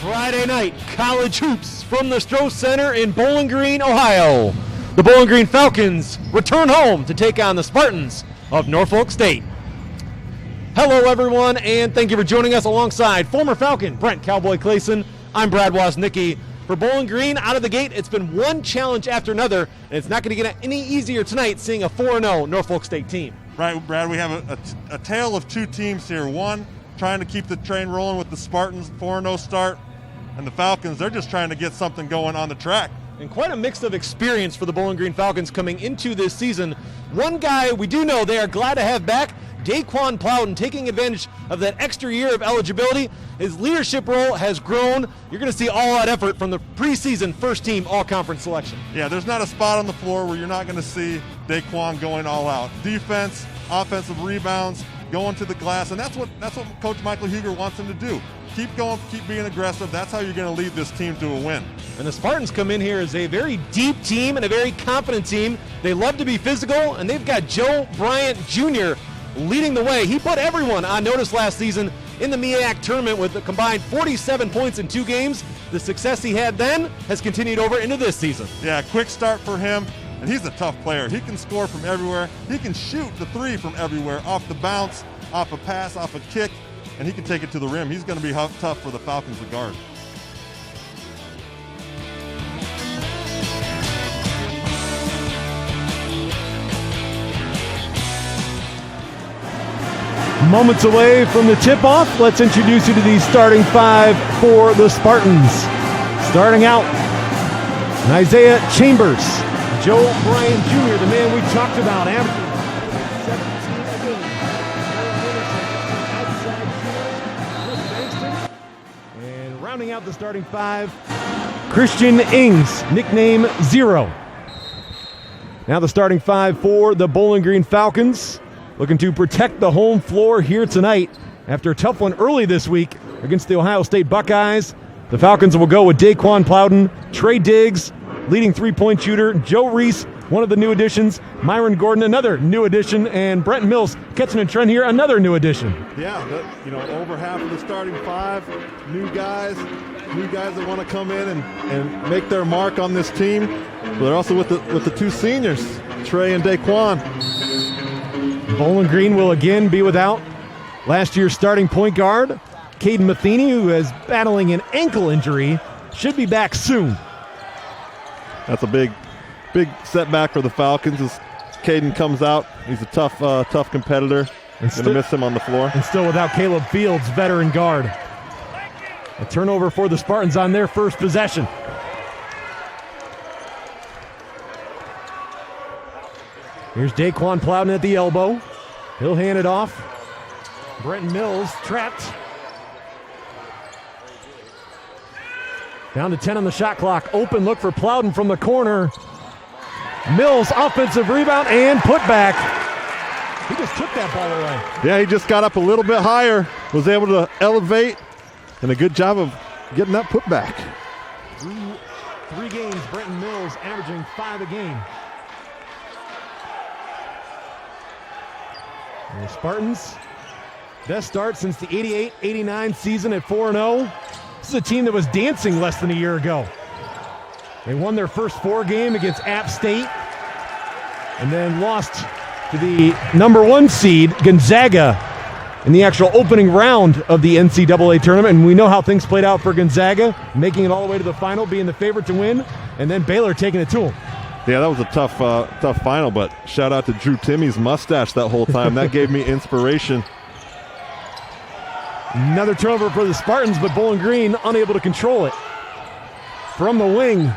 Friday night college hoops from the Stroh Center in Bowling Green, Ohio. The Bowling Green Falcons return home to take on the Spartans of Norfolk State. Hello everyone, and thank you for joining us alongside former Falcon Brent Cowboy Clayson. I'm Brad Woznicki. For Bowling Green, out of the gate, it's been one challenge after another, and it's not going to get any easier tonight seeing a 4-0 Norfolk State team. Right, Brad, we have a tale of two teams here. One, trying to keep the train rolling with the Spartans, 4-0 start, and the Falcons, they're just trying to get something going on the track. And quite a mix of experience for the Bowling Green Falcons coming into this season. One guy we do know they are glad to have back, Daquan Plowden, taking advantage of that extra year of eligibility. His leadership role has grown. You're going to see all-out effort from the preseason first-team all-conference selection. Yeah, there's not a spot on the floor where you're not going to see Daquan going all out. Defense, offensive rebounds, going to the glass, and that's what Coach Michael Huger wants him to do. Keep going, keep being aggressive. That's how you're going to lead this team to a win. And the Spartans come in here as a very deep team and a very confident team. They love to be physical, and they've got Joe Bryant Jr. leading the way. He put everyone on notice last season in the MEAC tournament with a combined 47 points in 2 games. The success he had then has continued over into this season. Yeah, quick start for him, and he's a tough player. He can score from everywhere. He can shoot the three from everywhere, off the bounce, off a pass, off a kick, and he can take it to the rim. He's going to be tough for the Falcons to guard. Moments away from the tip-off, let's introduce you to the starting 5 for the Spartans. Starting out, Isaiah Chambers, Joe Bryant Jr., the man we talked about, averaging 17 a game. And rounding out the starting 5, Christian Ings, nickname Zero. Now the starting 5 for the Bowling Green Falcons, looking to protect the home floor here tonight after a tough one early this week against the Ohio State Buckeyes. The Falcons will go with Daquan Plowden, Trey Diggs, leading three-point shooter, Joe Reese, one of the new additions, Myron Gordon, another new addition, and Brent Mills catching a trend here, another new addition. Yeah, over half of the starting 5, new guys that want to come in and make their mark on this team. But they're also with the 2 seniors, Trey and Daquan. Bowling Green will again be without last year's starting point guard, Caden Matheny, who is battling an ankle injury, should be back soon. That's a big setback for the Falcons as Caden comes out. He's a tough competitor. Going to miss him on the floor. And still without Caleb Fields, veteran guard. A turnover for the Spartans on their first possession. Here's Daquan Plowden at the elbow. He'll hand it off. Brent Mills trapped. Down to 10 on the shot clock. Open look for Plowden from the corner. Mills offensive rebound and put back. He just took that ball away. Yeah, he just got up a little bit higher, was able to elevate, and a good job of getting that put back. Through 3 games, Brenton Mills averaging 5 a game. And the Spartans, best start since the 88-89 season at 4-0. This is a team that was dancing less than a year ago. They won their first 4 game against App State and then lost to the number 1 seed, Gonzaga, in the actual opening round of the NCAA tournament. And we know how things played out for Gonzaga, making it all the way to the final, being the favorite to win, and then Baylor taking it to them. Yeah, that was a tough final, but shout out to Drew Timmy's mustache that whole time. That gave me inspiration. Another turnover for the Spartans, but Bowling Green unable to control it. From the wing,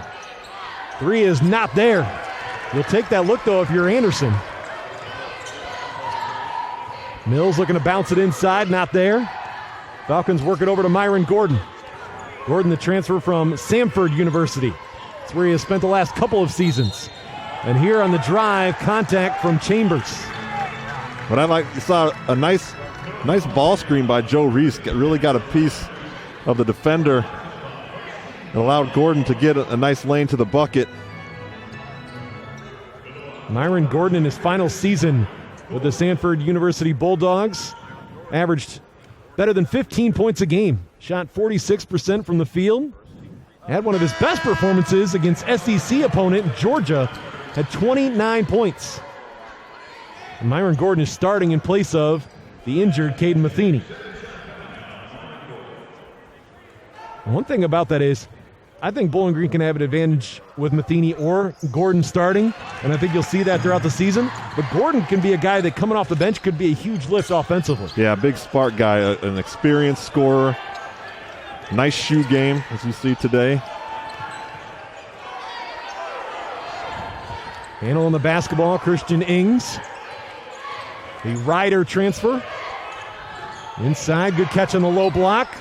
3 is not there. You'll take that look, though, if you're Anderson. Mills looking to bounce it inside, not there. Falcons work it over to Myron Gordon. Gordon, the transfer from Samford University. That's where he has spent the last couple of seasons. And here on the drive, contact from Chambers. What I like, you saw a nice ball screen by Joe Reese. Really got a piece of the defender and allowed Gordon to get a nice lane to the bucket. Myron Gordon in his final season with the Samford University Bulldogs averaged better than 15 points a game. Shot 46% from the field. Had one of his best performances against SEC opponent Georgia, had 29 points. And Myron Gordon is starting in place of the injured Caden Matheny. One thing about that is, I think Bowling Green can have an advantage with Matheny or Gordon starting, and I think you'll see that throughout the season. But Gordon can be a guy that coming off the bench could be a huge lift offensively. Yeah, big spark guy, an experienced scorer. Nice shoe game, as you see today. Handling the basketball, Christian Ings. The Ryder transfer. Inside, good catch on the low block.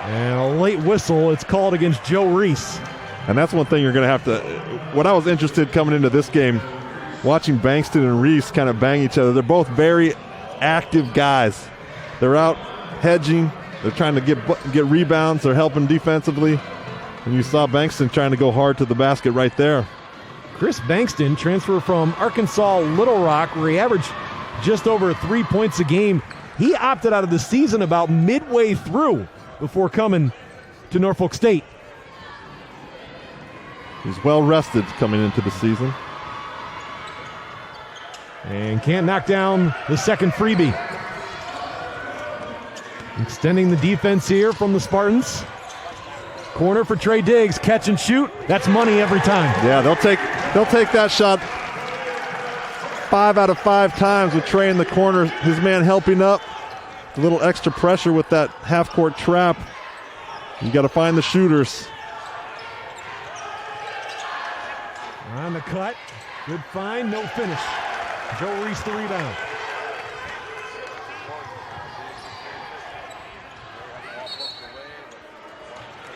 And a late whistle, it's called against Joe Reese. And that's one thing you're going to have to – what I was interested coming into this game, watching Bankston and Reese kind of bang each other. They're both very active guys. They're out hedging. They're trying to get rebounds. They're helping defensively. And you saw Bankston trying to go hard to the basket right there. Chris Bankston, transfer from Arkansas Little Rock, where he averaged just over 3 points a game. He opted out of the season about midway through before coming to Norfolk State. He's well rested coming into the season. And can't knock down the second freebie. Extending the defense here from the Spartans. Corner for Trey Diggs, catch and shoot. That's money every time. Yeah, they'll take that shot 5 out of 5 times with Trey in the corner. His man helping up. A little extra pressure with that half-court trap. You got to find the shooters. On the cut. Good find, no finish. Joe Reese the rebound.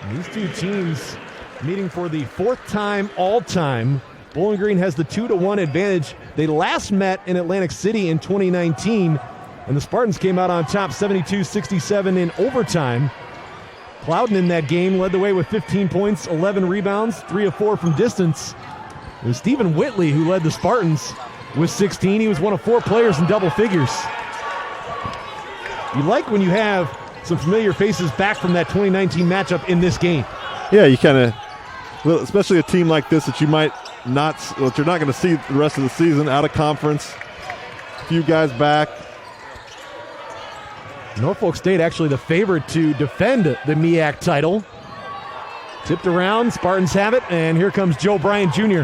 And these two teams meeting for the 4th time all-time. Bowling Green has the 2-1 advantage. They last met in Atlantic City in 2019, and the Spartans came out on top 72-67 in overtime. Plowden in that game led the way with 15 points, 11 rebounds, 3 of 4 from distance. It was Stephen Whitley who led the Spartans with 16. He was one of 4 players in double figures. You like when you have some familiar faces back from that 2019 matchup in this game. Yeah, you kind of, well, especially a team like this that you might not, well, you're not going to see the rest of the season, out of conference. A few guys back. Norfolk State actually the favorite to defend the MEAC title. Tipped around, Spartans have it, and here comes Joe Bryant Jr.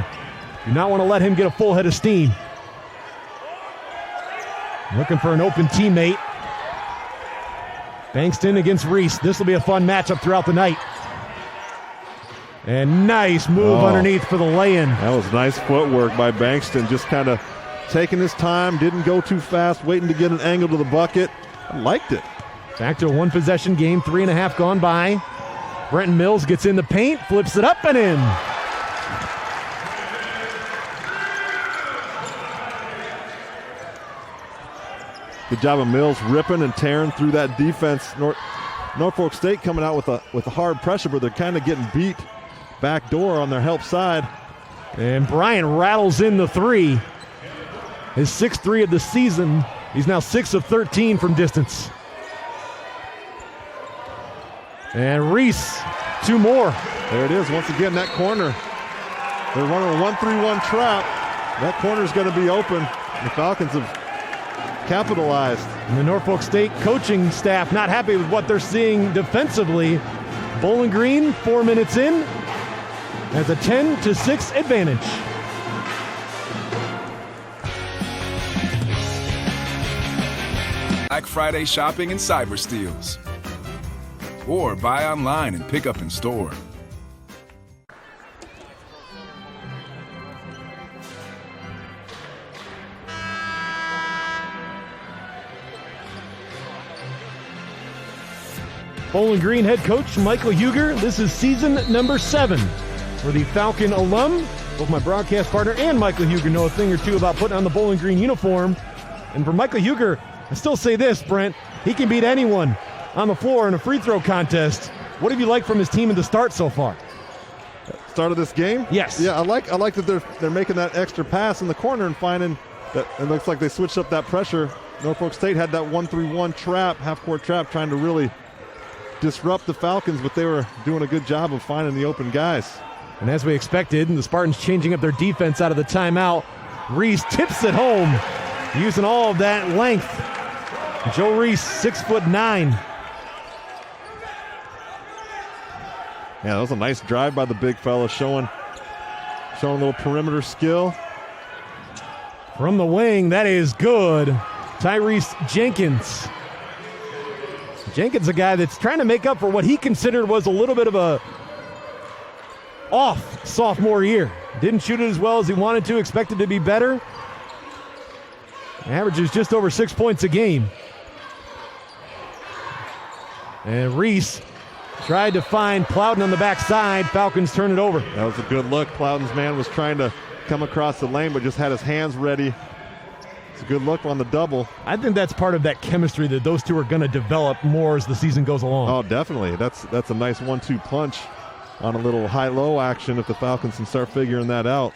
Do not want to let him get a full head of steam. Looking for an open teammate. Bankston against Reese. This will be a fun matchup throughout the night. And nice move underneath for the lay-in. That was nice footwork by Bankston, just kind of taking his time, didn't go too fast, waiting to get an angle to the bucket. I liked it. Back to a one-possession game, 3.5 gone by. Brenton Mills gets in the paint, flips it up and in. Good job of Mills ripping and tearing through that defense. Norfolk State coming out with a hard pressure, but they're kind of getting beat back door on their help side. And Bryant rattles in the 3. His 6th 3 of the season. He's now 6 of 13 from distance. And Reese, 2 more. There it is, once again, that corner. They're running a 1-3-1 trap. That corner's going to be open. The Falcons have capitalized. And the Norfolk State coaching staff not happy with what they're seeing defensively. Bowling Green, 4 minutes in, has a 10-6 advantage. Black Friday shopping and cyber steals. Or buy online and pick up in store. Bowling Green head coach Michael Huger. This is season number 7 for the Falcon alum. Both my broadcast partner and Michael Huger know a thing or two about putting on the Bowling Green uniform. And for Michael Huger, I still say this, Brent, he can beat anyone on the floor in a free throw contest. What have you liked from his team in the start so far? Start of this game? Yes. Yeah, I like that they're making that extra pass in the corner and finding that it looks like they switched up that pressure. Norfolk State had that 1-3-1 trap, half-court trap, trying to really disrupt the Falcons, but they were doing a good job of finding the open guys. And as we expected, the Spartans changing up their defense out of the timeout. Reese tips it home, using all of that length. Joe Reese, 6'9". Yeah, that was a nice drive by the big fella, showing a little perimeter skill. From the wing, that is good. Tyrese Jenkins. Jenkins, a guy that's trying to make up for what he considered was a little bit of a off sophomore year. Didn't shoot it as well as he wanted to, expected to be better. Averages just over 6 points a game. And Reese tried to find Plowden on the backside. Falcons turn it over. That was a good look. Plowden's man was trying to come across the lane, but just had his hands ready. It's a good look on the double. I think that's part of that chemistry that those two are going to develop more as the season goes along. Oh, definitely. That's a nice 1-2 punch on a little high-low action if the Falcons can start figuring that out.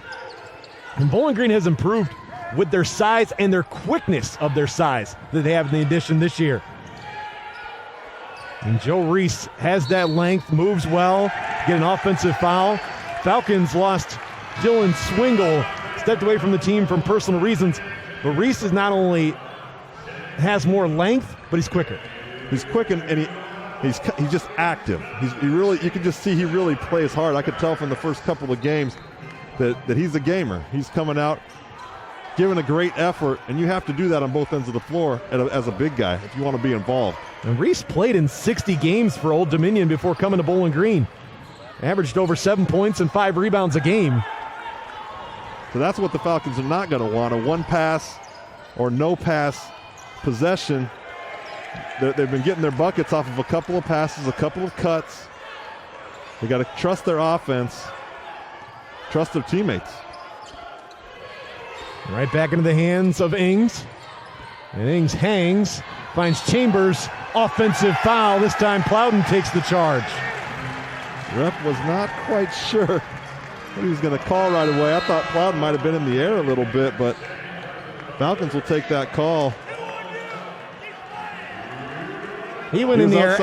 And Bowling Green has improved with their size and their quickness of their size that they have in the addition this year. And Joe Reese has that length, moves well, get an offensive foul. Falcons lost Dylan Swingle, stepped away from the team from personal reasons. But Reese is not only has more length, but he's quicker. He's quick and he's just active. You can just see he really plays hard. I could tell from the first couple of games that he's a gamer. He's coming out, giving a great effort, and you have to do that on both ends of the floor as a big guy if you want to be involved. And Reese played in 60 games for Old Dominion before coming to Bowling Green. Averaged over 7 points and 5 rebounds a game. So that's what the Falcons are not going to want, a one-pass or no-pass possession. They've been getting their buckets off of a couple of passes, a couple of cuts. They got to trust their offense, trust their teammates. Right back into the hands of Ings. And Ings hangs, finds Chambers, offensive foul. This time Plowden takes the charge. Ref was not quite sure what he was going to call right away. I thought Plowden might have been in the air a little bit, but Falcons will take that call. He went in the air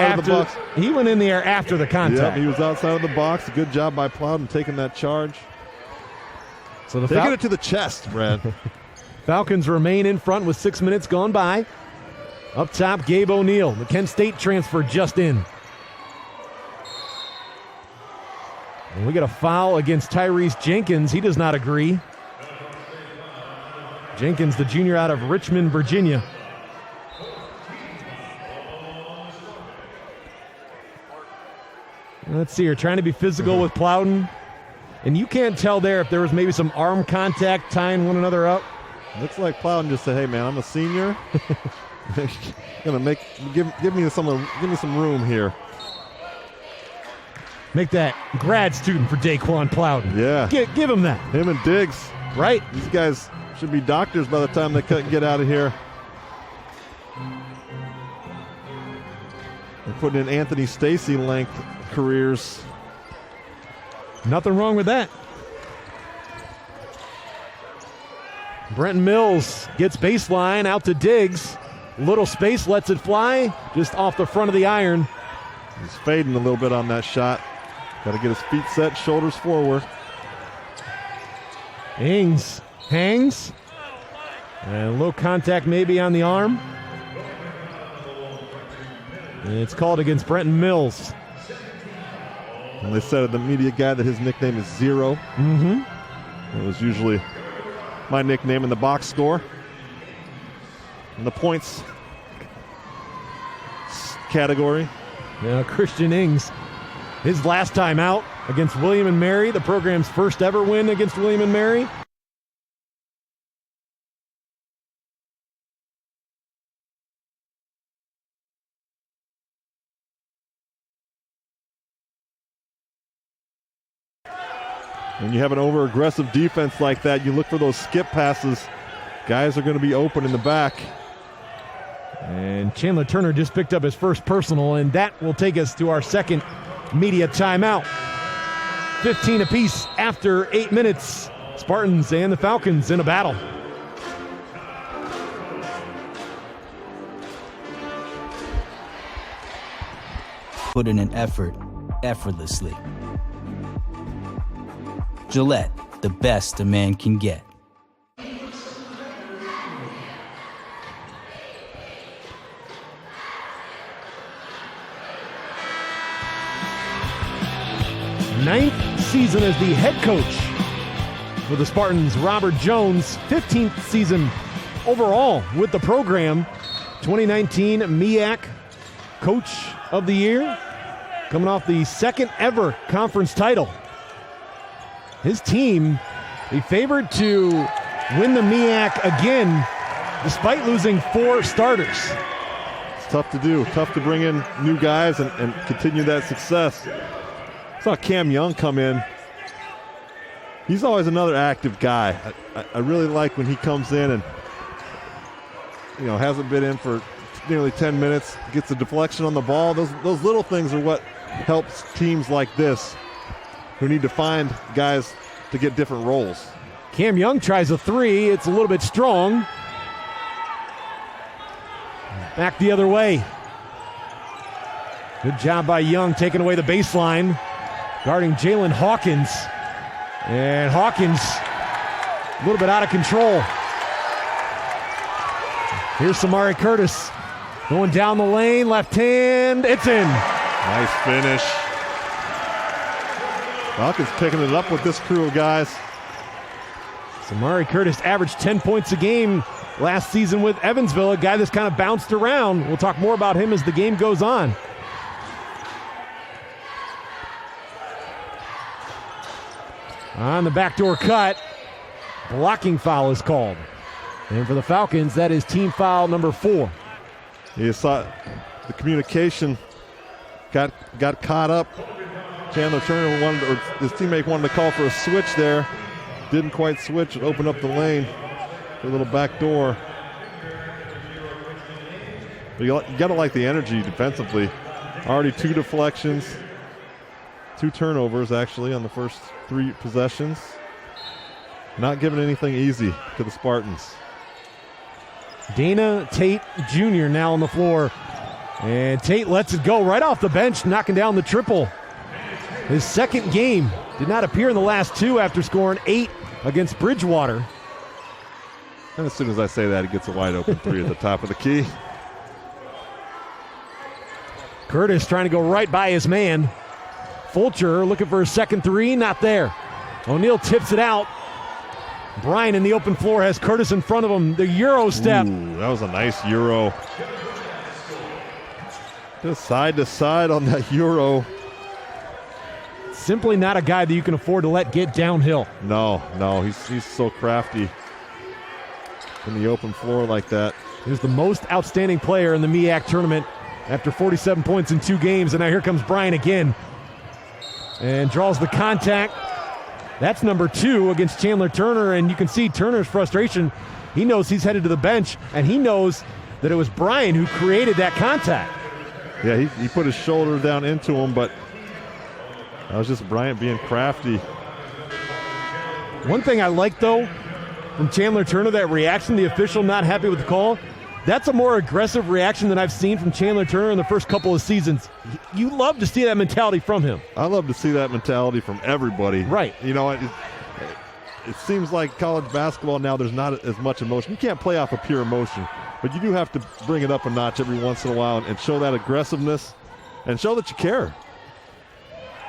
after the contact. Yeah, he was outside of the box. Good job by Plowden taking that charge. So they get it to the chest, Brad. Falcons remain in front with 6 minutes gone by. Up top, Gabe O'Neill, the Kent State transfer, just in. And we get a foul against Tyrese Jenkins. He does not agree. Jenkins, the junior out of Richmond, Virginia. Let's see here, trying to be physical with Plowden. And you can't tell there if there was maybe some arm contact tying one another up. Looks like Plowden just said, "Hey man, I'm a senior. give me some room here." Make that grad student for Daquan Plowden. Yeah. Give him that. Him and Diggs. Right. These guys should be doctors by the time they get out of here. They're putting in Anthony Stacy length careers. Nothing wrong with that. Brenton Mills gets baseline out to Diggs. Little space, lets it fly, just off the front of the iron. He's fading a little bit on that shot. Got to get his feet set, shoulders forward. Ings hangs. And low contact maybe on the arm. And it's called against Brenton Mills. And they said to the media guy that his nickname is Zero. Mm-hmm. It was usually my nickname in the box score. In the points category. Now Christian Ings, his last time out against William & Mary, the program's first ever win against William & Mary. When you have an over-aggressive defense like that, you look for those skip passes. Guys are going to be open in the back. And Chandler Turner just picked up his first personal, and that will take us to our second media timeout. 15 apiece after 8 minutes. Spartans and the Falcons in a battle. put in an effort effortlessly. Gillette, the best a man can get. Ninth season as the head coach for the Spartans. Robert Jones, 15th season overall with the program. 2019 MEAC Coach of the Year, coming off the second ever conference title. His team, a favored to win the MEAC again, despite losing 4 starters. It's tough to do, tough to bring in new guys and continue that success. Saw Cam Young come in. He's always another active guy. I really like when he comes in and, hasn't been in for nearly 10 minutes, gets a deflection on the ball. Those little things are what helps teams like this who need to find guys to get different roles. Cam Young tries a 3. It's a little bit strong. Back the other way. Good job by Young taking away the baseline, guarding Jalen Hawkins. And Hawkins a little bit out of control. Here's Samari Curtis going down the lane, left hand, it's in. Nice finish. Hawkins picking it up with this crew of guys. Samari Curtis averaged 10 points a game last season with Evansville, a guy that's kind of bounced around. We'll talk more about him as the game goes on. On the backdoor cut, blocking foul is called. And for the Falcons, that is team foul number 4. You saw the communication got caught up. Chandler Turner his teammate wanted to call for a switch there. Didn't quite switch. It opened up the lane for a little back door. But you got to like the energy defensively. Already 2 deflections, 2 turnovers actually on the first 3 possessions. Not giving anything easy to the Spartans. Dana Tate Jr. now on the floor. And Tate lets it go right off the bench, knocking down the triple. His second game. Did not appear in the last 2 after scoring 8 against Bridgewater. And as soon as I say that, he gets a wide open 3 at the top of the key. Curtis trying to go right by his man. Fulcher looking for his second 3, not there. O'Neal tips it out. Bryan in the open floor has Curtis in front of him. The Euro step. Ooh, that was a nice Euro. Just side to side on that Euro. Simply not a guy that you can afford to let get downhill. No, he's so crafty in the open floor like that. He was the most outstanding player in the MEAC tournament after 47 points in 2 games. And now here comes Bryan again. And draws the contact. That's number 2 against Chandler Turner, and you can see Turner's frustration. He knows he's headed to the bench, and he knows that it was Bryan who created that contact. Yeah, he put his shoulder down into him, but that was just Bryant being crafty. One thing I like, though, from Chandler Turner, that reaction, the official not happy with the call, that's a more aggressive reaction than I've seen from Chandler Turner in the first couple of seasons. You love to see that mentality from him. I love to see that mentality from everybody. Right. It seems like college basketball now, there's not as much emotion. You can't play off of pure emotion, but you do have to bring it up a notch every once in a while and show that aggressiveness and show that you care.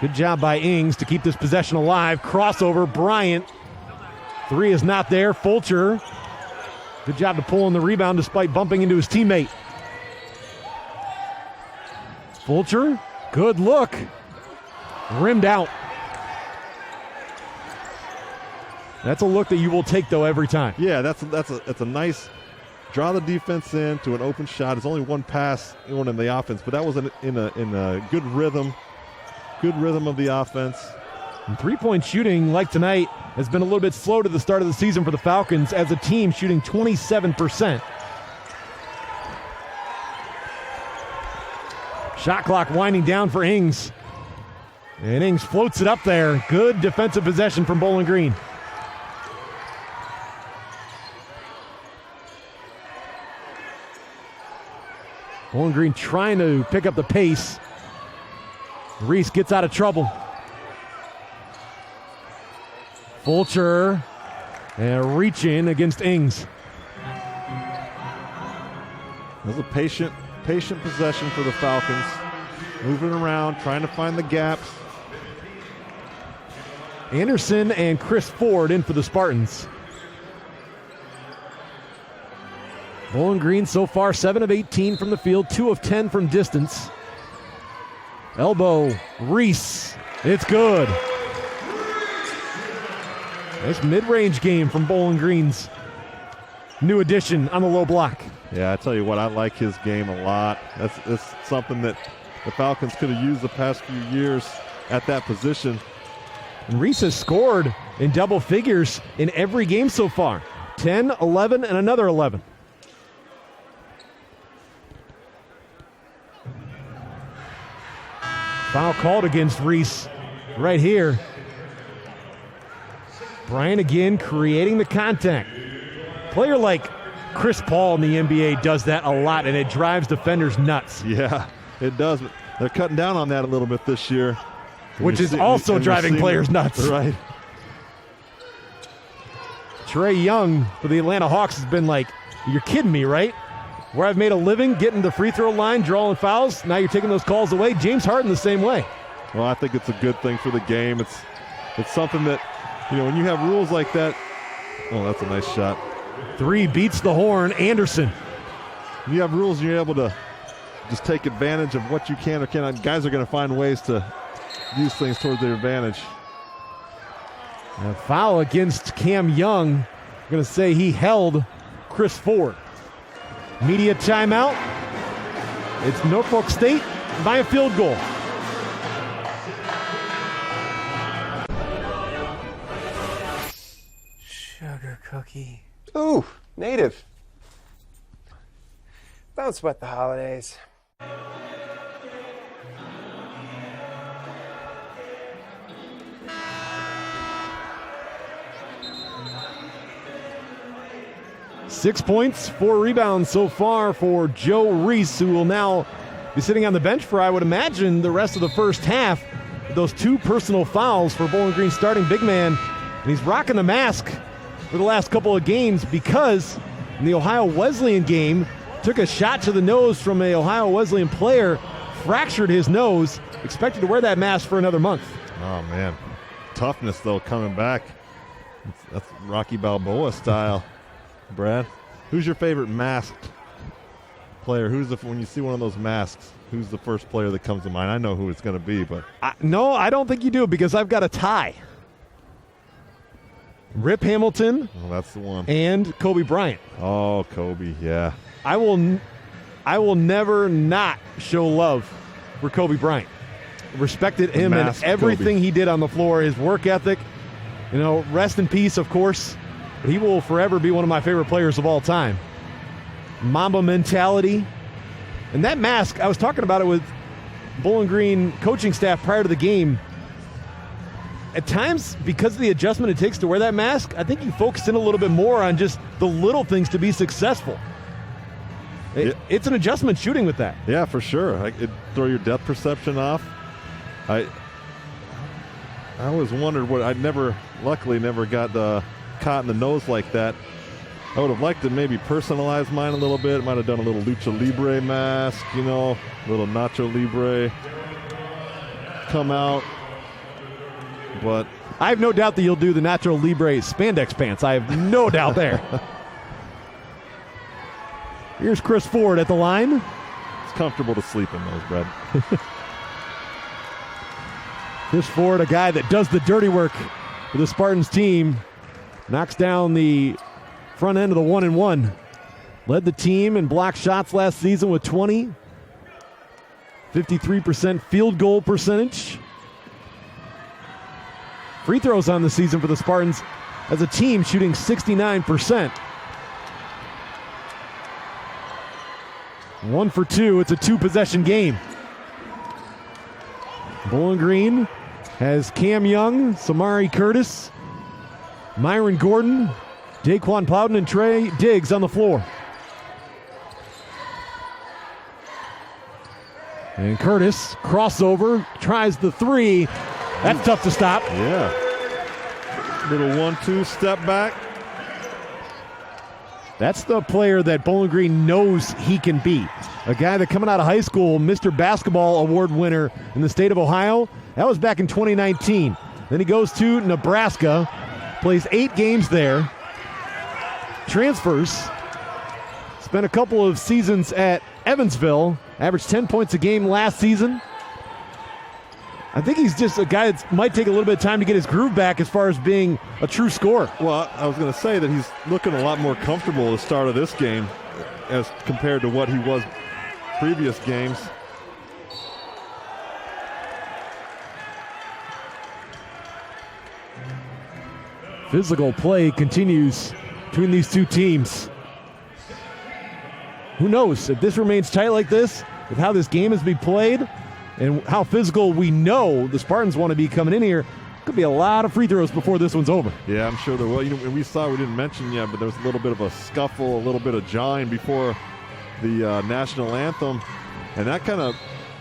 Good job by Ings to keep this possession alive. Crossover, Bryant. 3 is not there. Fulcher. Good job to pull in the rebound despite bumping into his teammate. Fulcher, good look. Rimmed out. That's a look that you will take, though, every time. Yeah, that's a nice draw the defense in to an open shot. It's only one pass in the offense, but that was in a good rhythm of the offense. And three-point shooting, like tonight, has been a little bit slow to the start of the season for the Falcons as a team, shooting 27%. Shot clock winding down for Ings. And Ings floats it up there. Good defensive possession from Bowling Green. Bowling Green trying to pick up the pace. Reese gets out of trouble. Fulcher and reaching against Ings. It was a patient possession for the Falcons. Moving around, trying to find the gaps. Anderson and Chris Ford in for the Spartans. Bowling Green so far 7 of 18 from the field, 2 of 10 from distance. Elbow, Reese. It's good. Nice mid-range game from Bowling Green's new addition on the low block. Yeah, I tell you what, I like his game a lot. That's something that the Falcons could have used the past few years at that position. And Reese has scored in double figures in every game so far. 10, 11, and another 11. Foul called against Reese right here. Bryant again creating the contact. Player like Chris Paul in the NBA does that a lot, and it drives defenders nuts. Yeah, it does. But they're cutting down on that a little bit this year. Which is also driving players nuts. Right. Trae Young for the Atlanta Hawks has been like, you're kidding me, right? Where I've made a living, getting the free throw line, drawing fouls, now you're taking those calls away. James Harden the same way. Well, I think it's a good thing for the game. It's something that, when you have rules like that, oh, that's a nice shot. 3 beats the horn, Anderson. When you have rules and you're able to just take advantage of what you can or cannot, guys are going to find ways to use things towards their advantage. A foul against Cam Young. I'm going to say he held Chris Ford. Media timeout. It's Norfolk State by a field goal. Sugar cookie. Ooh, native. Don't sweat the holidays. Six points, 4 rebounds so far for Joe Reese, who will now be sitting on the bench for, I would imagine, the rest of the first half. Those 2 personal fouls for Bowling Green starting big man. And he's rocking the mask for the last couple of games because in the Ohio Wesleyan game, took a shot to the nose from an Ohio Wesleyan player, fractured his nose, expected to wear that mask for another month. Oh, man. Toughness, though, coming back. That's Rocky Balboa style. Brad, who's your favorite masked player? When you see one of those masks, who's the first player that comes to mind? I know who it's going to be, but no, I don't think you do because I've got a tie. Rip Hamilton. Oh, that's the one. And Kobe Bryant. Oh, Kobe, yeah. I will never not show love for Kobe Bryant. Respected him and everything he did on the floor, his work ethic. Rest in peace, of course. But he will forever be one of my favorite players of all time. Mamba mentality. And that mask, I was talking about it with Bowling Green coaching staff prior to the game. At times, because of the adjustment it takes to wear that mask, I think you focus in a little bit more on just the little things to be successful. It's an adjustment shooting with that. Yeah, for sure. It throw your depth perception off. I always wondered luckily never got caught in the nose like that. I would have liked to maybe personalize mine a little bit. Might have done a little Lucha Libre mask, a little Nacho Libre come out. But I have no doubt that you'll do the Nacho Libre spandex pants. I have no doubt there. Here's Chris Ford at the line. It's comfortable to sleep in those, Brad. Chris Ford, a guy that does the dirty work for the Spartans team, knocks down the front end of the 1-and-1. Led the team in block shots last season with 20. 53% field goal percentage. Free throws on the season for the Spartans as a team shooting 69%. 1 for 2. It's a 2-possession game. Bowling Green has Cam Young, Samari Curtis, Myron Gordon, Daquan Plowden, and Trey Diggs on the floor. And Curtis, crossover, tries the three. That's tough to stop. Yeah. Little 1-2 step back. That's the player that Bowling Green knows he can be. A guy that coming out of high school, Mr. Basketball Award winner in the state of Ohio. That was back in 2019. Then he goes to Nebraska, plays 8 games there, transfers, spent a couple of seasons at Evansville, averaged 10 points a game last season. I think he's just a guy that might take a little bit of time to get his groove back as far as being a true scorer. Well, I was going to say that he's looking a lot more comfortable at the start of this game as compared to what he was previous games. Physical play continues between these two teams. Who knows if this remains tight like this, with how this game is being played and how physical we know the Spartans want to be coming in here, could be a lot of free throws before this one's over. Yeah, I'm sure there will. You know, we didn't mention yet, but there was a little bit of a scuffle, a little bit of jawing before the national anthem, and that kind of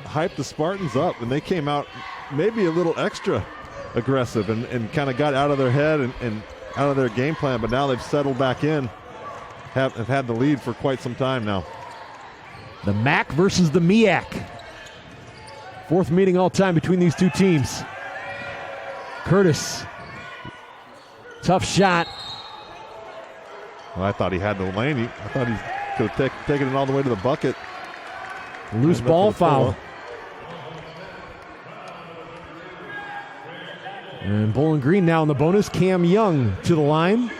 hyped the Spartans up, and they came out maybe a little extra aggressive and kind of got out of their head and out of their game plan, but now they've settled back in, have had the lead for quite some time now. The MAC versus the MEAC. 4th meeting all time between these two teams. Curtis, tough shot. Well, I thought he had the lane. I thought he could have taken it all the way to the bucket. Loose ball foul. And Bowling Green now in the bonus. Cam Young to the line.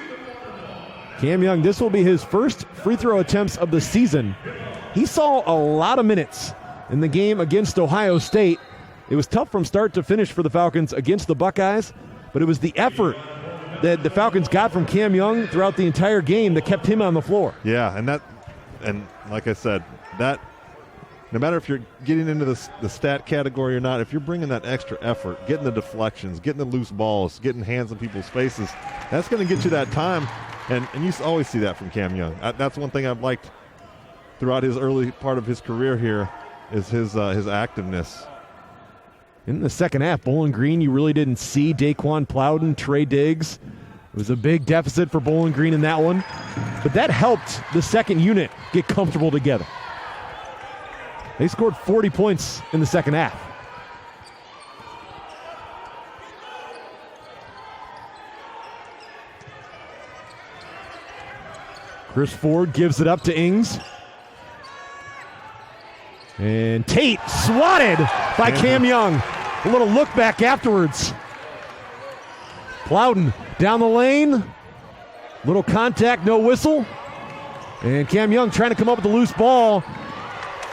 Cam Young, this will be his first free throw attempts of the season. He saw a lot of minutes in the game against Ohio State. It was tough from start to finish for the Falcons against the Buckeyes, but it was the effort that the Falcons got from Cam Young throughout the entire game that kept him on the floor. Yeah, and like I said, that no matter if you're getting into the stat category or not, if you're bringing that extra effort, getting the deflections, getting the loose balls, getting hands in people's faces, that's going to get you that time. And you always see that from Cam Young. That's one thing I've liked throughout his early part of his career here is his activeness. In the second half, Bowling Green, you really didn't see Daquan Plowden, Trey Diggs. It was a big deficit for Bowling Green in that one. But that helped the second unit get comfortable together. They scored 40 points in the second half. Chris Ford gives it up to Ings. And Tate swatted by Cam Young. A little look back afterwards. Plowden down the lane. Little contact, no whistle. And Cam Young trying to come up with the loose ball.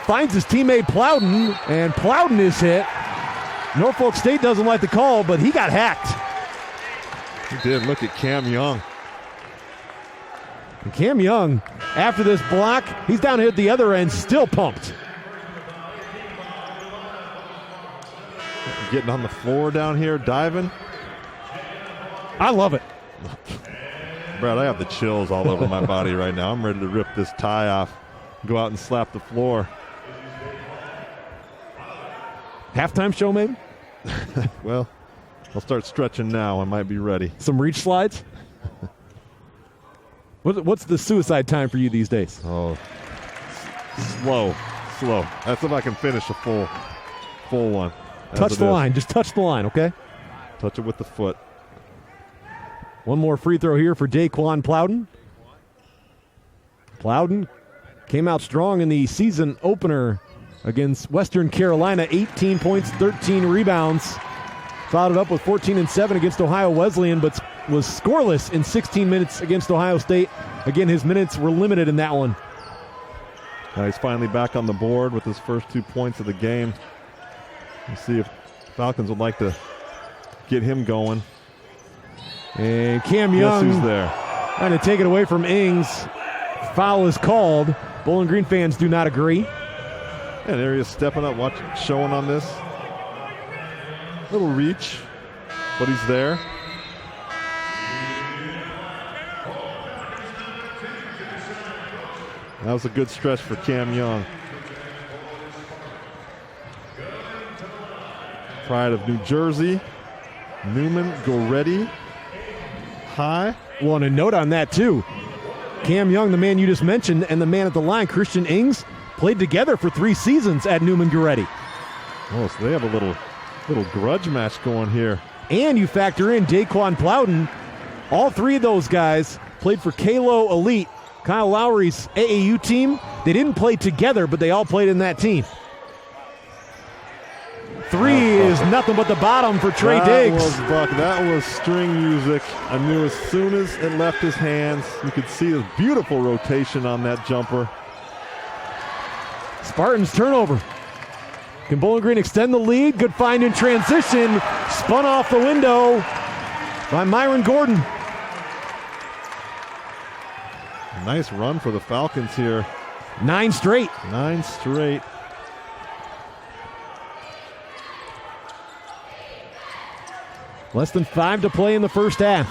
Finds his teammate Plowden, and Plowden is hit. Norfolk State doesn't like the call, but he got hacked. He did. Look at Cam Young. And Cam Young, after this block, he's down here at the other end, still pumped. Getting on the floor down here, diving. I love it. Brad, I have the chills all over my body right now. I'm ready to rip this tie off, go out and slap the floor. Halftime show, maybe? Well, I'll start stretching now. I might be ready. Some reach slides? What's the suicide time for you these days? Oh, slow. That's if I can finish a full one. Touch the line. Just touch the line, okay? Touch it with the foot. One more free throw here for Daquan Plowden. Plowden came out strong in the season opener against Western Carolina. 18 points, 13 rebounds. Followed it up with 14 and 7 against Ohio Wesleyan, but was scoreless in 16 minutes against Ohio State. Again, his minutes were limited in that one. Now he's finally back on the board with his first 2 points of the game. Let's see if Falcons would like to get him going. And Cam Young, guess who's there? trying to take it away from Ings. Foul is called. Bowling Green fans do not agree. And there he is stepping up, showing on this. Little reach, but he's there. That was a good stretch for Cam Young. pride of New Jersey, Newman Goretti High. Well, and a note on that, too. Cam Young, the man you just mentioned, and the man at the line, Christian Ings, played together for 3 seasons at Newman Goretti. Oh, so they have a little grudge match going here. And you factor in Daquan Plowden. All 3 of those guys played for Kalo Elite, Kyle Lowry's AAU team. They didn't play together, but they all played in that team. 3 is nothing but the bottom for Trey Diggs. That was string music. I knew as soon as it left his hands, you could see his beautiful rotation on that jumper. Spartans turnover. Can Bowling Green extend the lead? Good find in transition. Spun off the window by Myron Gordon. Nice run for the Falcons here. 9 straight. 9 straight. Less than 5 to play in the first half.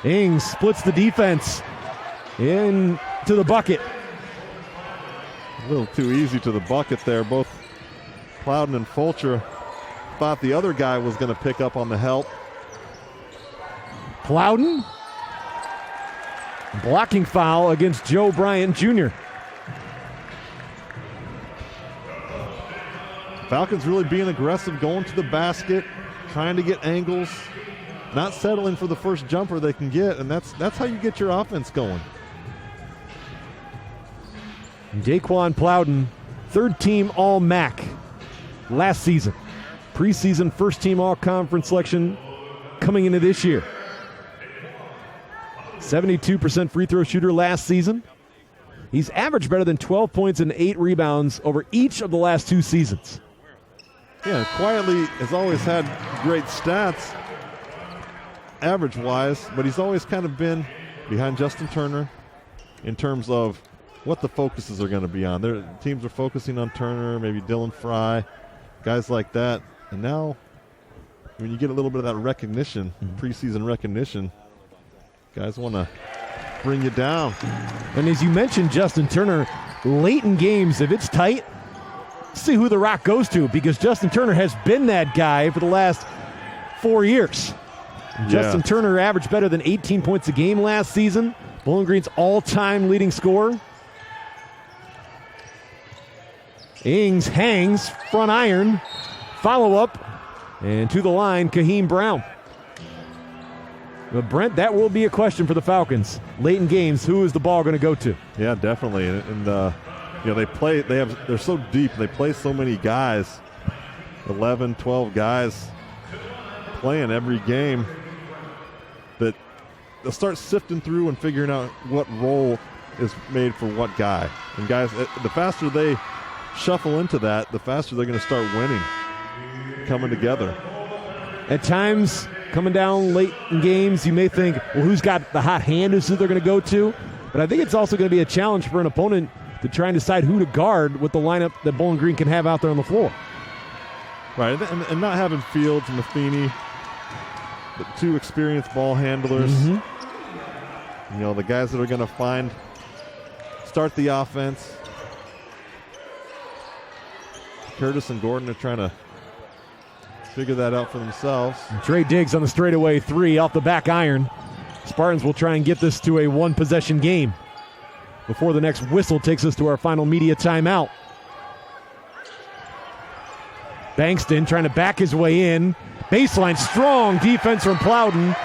Ings splits the defense into the bucket. A little too easy to the bucket there. Both Plowden and Fulcher thought the other guy was going to pick up on the help. Plowden. Blocking foul against Joe Bryant Jr. Falcons really being aggressive, going to the basket, trying to get angles, not settling for the first jumper they can get, and that's how you get your offense going. Daquan Plowden, 3rd team All-MAC last season. Preseason first-team All-Conference selection coming into this year. 72% free throw shooter last season. He's averaged better than 12 points and 8 rebounds over each of the last 2 seasons. Yeah, quietly has always had great stats average-wise, but he's always kind of been behind Justin Turner in terms of what the focuses are going to be on. Their teams are focusing on Turner, maybe Dylan Fry, guys like that. And now when you get a little bit of that recognition, preseason recognition, guys want to bring you down. And as you mentioned, Justin Turner, late in games, if it's tight, see who the rock goes to, because Justin Turner has been that guy for the last 4 years. Yeah. Justin Turner averaged better than 18 points a game last season. Bowling Green's all-time leading scorer. Ings hangs, front iron, follow-up, and to the line, Kaheem Brown. But Brent, that will be a question for the Falcons. Late in games, who is the ball going to go to? Yeah, definitely. And they're so deep. They play so many guys, 11, 12 guys playing every game, that they'll start sifting through and figuring out what role is made for what guy. And guys, the faster they shuffle into that, the faster they're going to start winning, coming together. At times, coming down late in games, you may think, well, who's got the hot hand is who they're going to go to. But I think it's also going to be a challenge for an opponent to try and decide who to guard with the lineup that Bowling Green can have out there on the floor. Right, and not having Fields and Matheny, the 2 experienced ball handlers. Mm-hmm. You know, the guys that are going to start the offense. Curtis and Gordon are trying to figure that out for themselves. Trey Diggs on the straightaway 3 off the back iron. Spartans will try and get this to a 1-possession game before the next whistle takes us to our final media timeout. Bankston trying to back his way in. Baseline, strong defense from Plowden.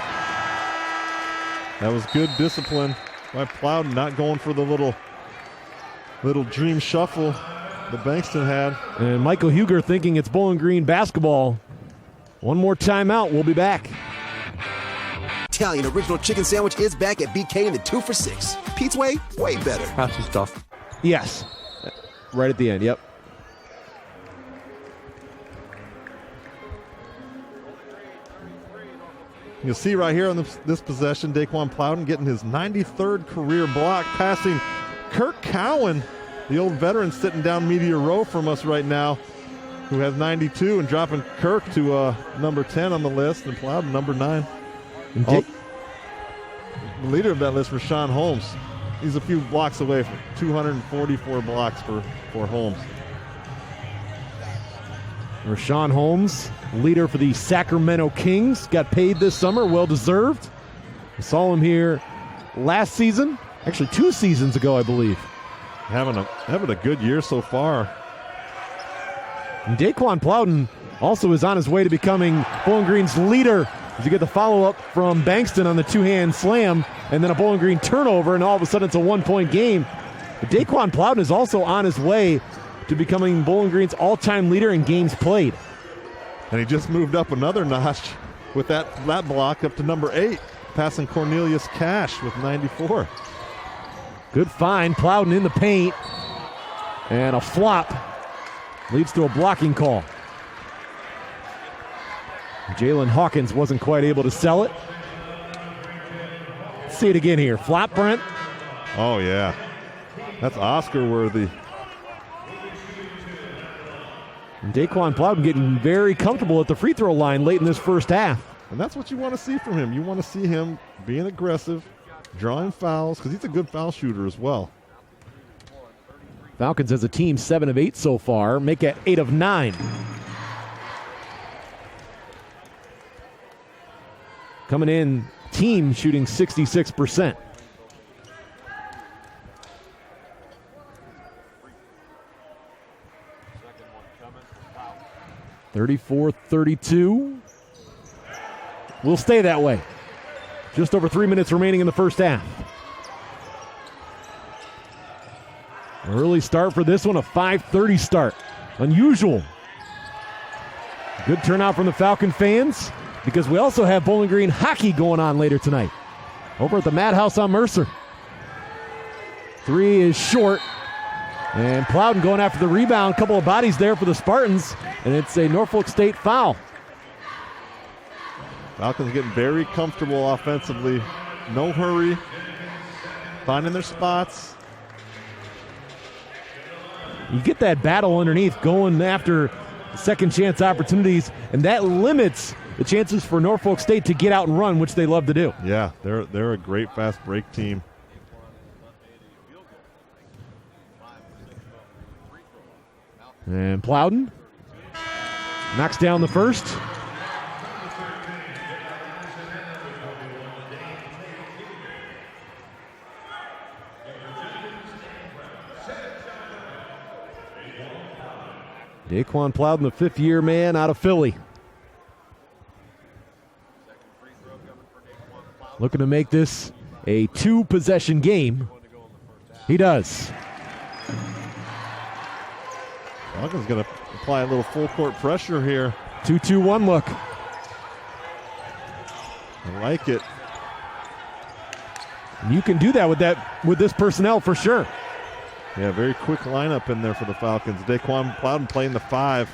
That was good discipline by Plowden, not going for the little dream shuffle that Bankston had. And Michael Huger thinking it's Bowling Green basketball. One more timeout. We'll be back. Italian original chicken sandwich is back at BK in the 2 for $6. Pete's way better. Have some stuff. Yes. Right at the end, yep. You'll see right here on this possession, Daquan Plowden getting his 93rd career block, passing Kirk Cowan, the old veteran sitting down media row from us right now, who has 92, and dropping Kirk to number 10 on the list, and Plowden number 9. The leader of that list, Rashawn Holmes. He's a few blocks away from 244 blocks for Holmes. Rashawn Holmes, leader for the Sacramento Kings, got paid this summer, well-deserved. I saw him here last season, actually 2 seasons ago, I believe. Having a good year so far. And Daquan Plowden also is on his way to becoming Bowling Green's leader as you get the follow-up from Bankston on the 2-hand slam and then a Bowling Green turnover, and all of a sudden it's a 1-point game. But Daquan Plowden is also on his way to becoming Bowling Green's all-time leader in games played. And he just moved up another notch with that block up to number 8, passing Cornelius Cash with 94. Good find, Plowden in the paint, and a flop leads to a blocking call. Jalen Hawkins wasn't quite able to sell it. Let's see it again here. Flop, Brent. Oh, yeah. That's Oscar-worthy. And Daquan Plowden getting very comfortable at the free throw line late in this first half. And that's what you want to see from him. You want to see him being aggressive, drawing fouls, because he's a good foul shooter as well. Falcons as a team 7 of 8 so far, make it 8 of 9. Coming in, team shooting 66%. (34-32). Will stay that way. Just over 3 minutes remaining in the first half. Early start for this one, a 5:30 start. Unusual. Good turnout from the Falcon fans because we also have Bowling Green hockey going on later tonight over at the Madhouse on Mercer. 3 is short. And Plowden going after the rebound. Couple of bodies there for the Spartans. And it's a Norfolk State foul. Falcons getting very comfortable offensively. No hurry. Finding their spots. You get that battle underneath going after second chance opportunities, and that limits the chances for Norfolk State to get out and run, which they love to do. Yeah, they're a great fast break team. And Plowden knocks down the first. Daquan Plowden, the fifth-year man out of Philly. Looking to make this a 2-possession game. He does. Falcons going to apply a little full-court pressure here. 2-2-1 look. I like it. And you can do that with this personnel for sure. Yeah, very quick lineup in there for the Falcons. Daquan Plowden playing the 5.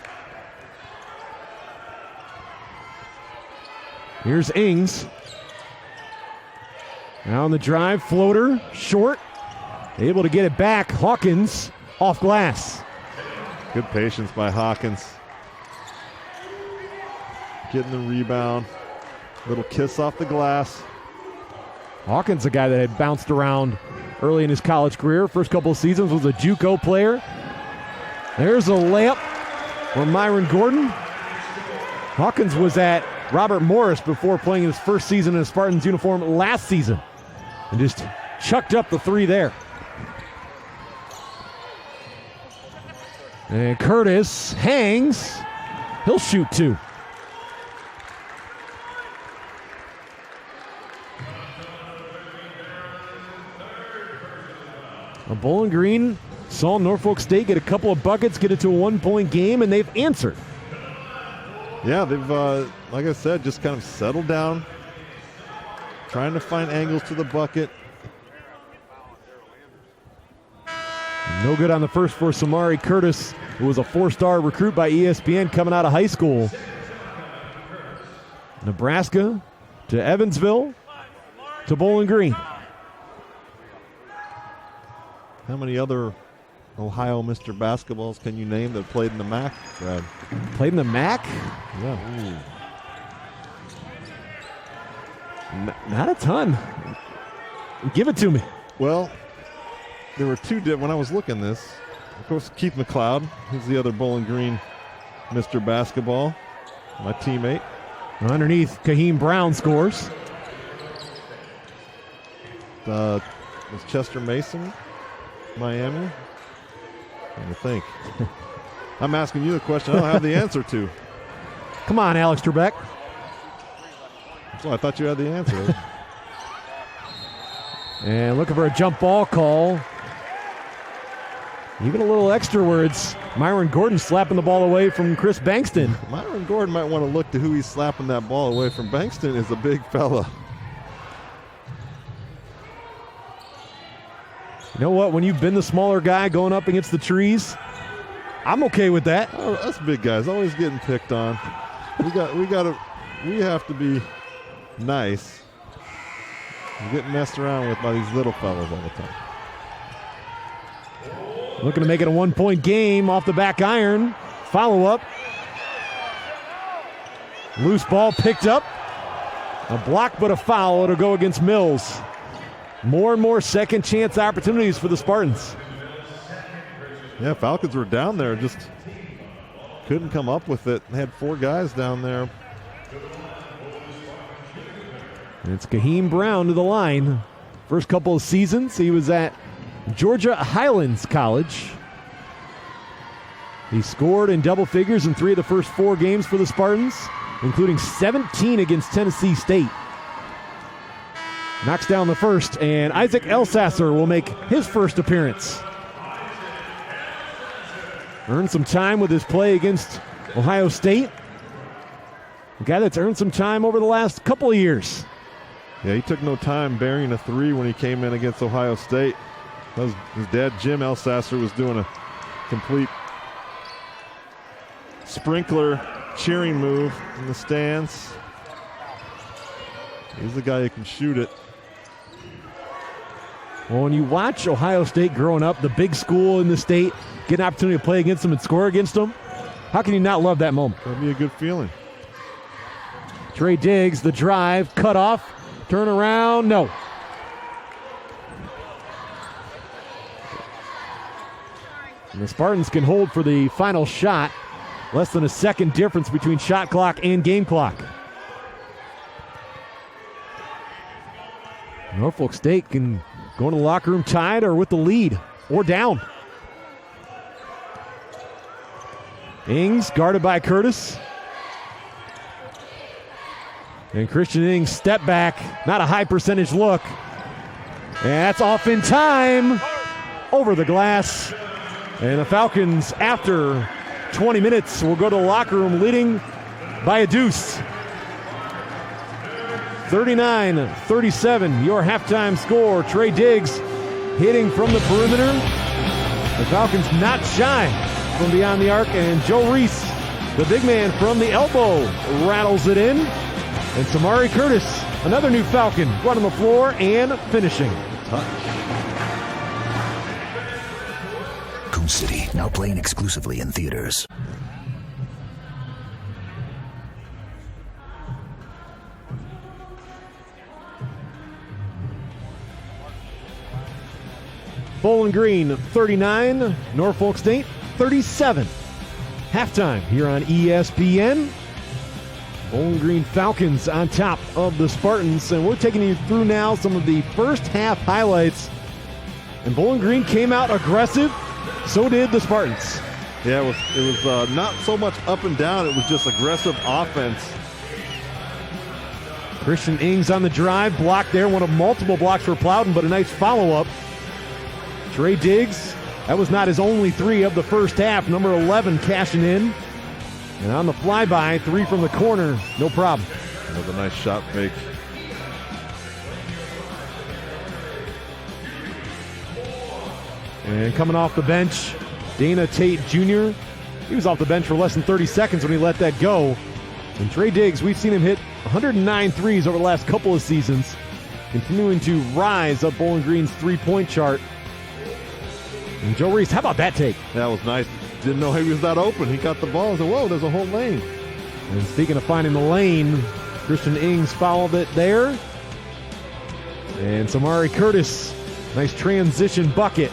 Here's Ings. Now on the drive, floater, short. Able to get it back. Hawkins off glass. Good patience by Hawkins. Getting the rebound. Little kiss off the glass. Hawkins, a guy that had bounced around early in his college career. First couple of seasons was a JUCO player. There's a layup from Myron Gordon. Hawkins was at Robert Morris before playing his first season in a Spartans uniform last season. And just chucked up the 3 there. And Curtis hangs. He'll shoot 2. Bowling Green saw Norfolk State get a couple of buckets, get it to a 1-point game, and they've answered. Yeah, they've, like I said, just kind of settled down, trying to find angles to the bucket. No good on the first for Samari Curtis, who was a 4-star recruit by ESPN coming out of high school. Nebraska to Evansville to Bowling Green. How many other Ohio Mr. Basketballs can you name that played in the MAC, Brad? Played in the MAC? Yeah. Not a ton. Give it to me. Well, there were 2 when I was looking this. Of course, Keith McLeod, who's the other Bowling Green Mr. Basketball, my teammate. Underneath, Kaheem Brown scores. Was Chester Mason, Miami? Let me think. I'm asking you a question I don't have the answer to. Come on, Alex Trebek. Well, I thought you had the answer. And looking for a jump ball call. Even a little extra words. Myron Gordon slapping the ball away from Chris Bankston. Myron Gordon might want to look to who he's slapping that ball away from. Bankston is a big fella. You know what? When you've been the smaller guy going up against the trees, I'm okay with that. Oh, us big guys always getting picked on. We have to be nice. We're getting messed around with by these little fellas all the time. Looking to make it a 1-point game off the back iron. Follow up. Loose ball picked up. A block but a foul. It'll go against Mills. More and more second chance opportunities for the Spartans. Yeah, Falcons were down there, just couldn't come up with it. They had 4 guys down there. And it's Kaheem Brown to the line. First couple of seasons, he was at Georgia Highlands College. He scored in double figures in 3 of the first 4 games for the Spartans, including 17 against Tennessee State. Knocks down the first, and Isaac Elsasser will make his first appearance. Earned some time with his play against Ohio State. A guy that's earned some time over the last couple of years. Yeah, he took no time burying a 3 when he came in against Ohio State. His dad, Jim Elsasser, was doing a complete sprinkler cheering move in the stands. He's the guy who can shoot it. Well, when you watch Ohio State growing up, the big school in the state, get an opportunity to play against them and score against them, how can you not love that moment? That'd be a good feeling. Trey Diggs, the drive, cut off, turn around, no. And the Spartans can hold for the final shot. Less than a second difference between shot clock and game clock. Norfolk State can go into the locker room tied or with the lead or down. Ings guarded by Curtis. And Christian Ings step back. Not a high percentage look. And that's off in time. Over the glass. And the Falcons, after 20 minutes, will go to the locker room leading by a deuce. 39-37, your halftime score. Trey Diggs hitting from the perimeter. The Falcons not shy from beyond the arc. And Joe Reese, the big man from the elbow, rattles it in. And Samari Curtis, another new Falcon, running the floor and finishing. Coon City, now playing exclusively in theaters. Bowling Green 39, Norfolk State 37. Halftime here on ESPN. Bowling Green Falcons on top of the Spartans, and we're taking you through now some of the first half highlights. And Bowling Green came out aggressive, so did the Spartans. Yeah, it was not so much up and down, it was just aggressive offense. Christian Ings on the drive, blocked there, one of multiple blocks for Plowden, but a nice follow-up. Trey Diggs, that was not his only 3 of the first half, number 11 cashing in. And on the flyby, 3 from the corner, no problem. That was a nice shot fake. And coming off the bench, Dana Tate Jr. He was off the bench for less than 30 seconds when he let that go. And Trey Diggs, we've seen him hit 109 threes over the last couple of seasons, continuing to rise up Bowling Green's three-point chart. And Joe Reese, how about that take? That was nice. Didn't know he was that open. He got the ball and said, whoa, there's a whole lane. And speaking of finding the lane, Christian Ings fouled it there. And Samari Curtis, nice transition bucket.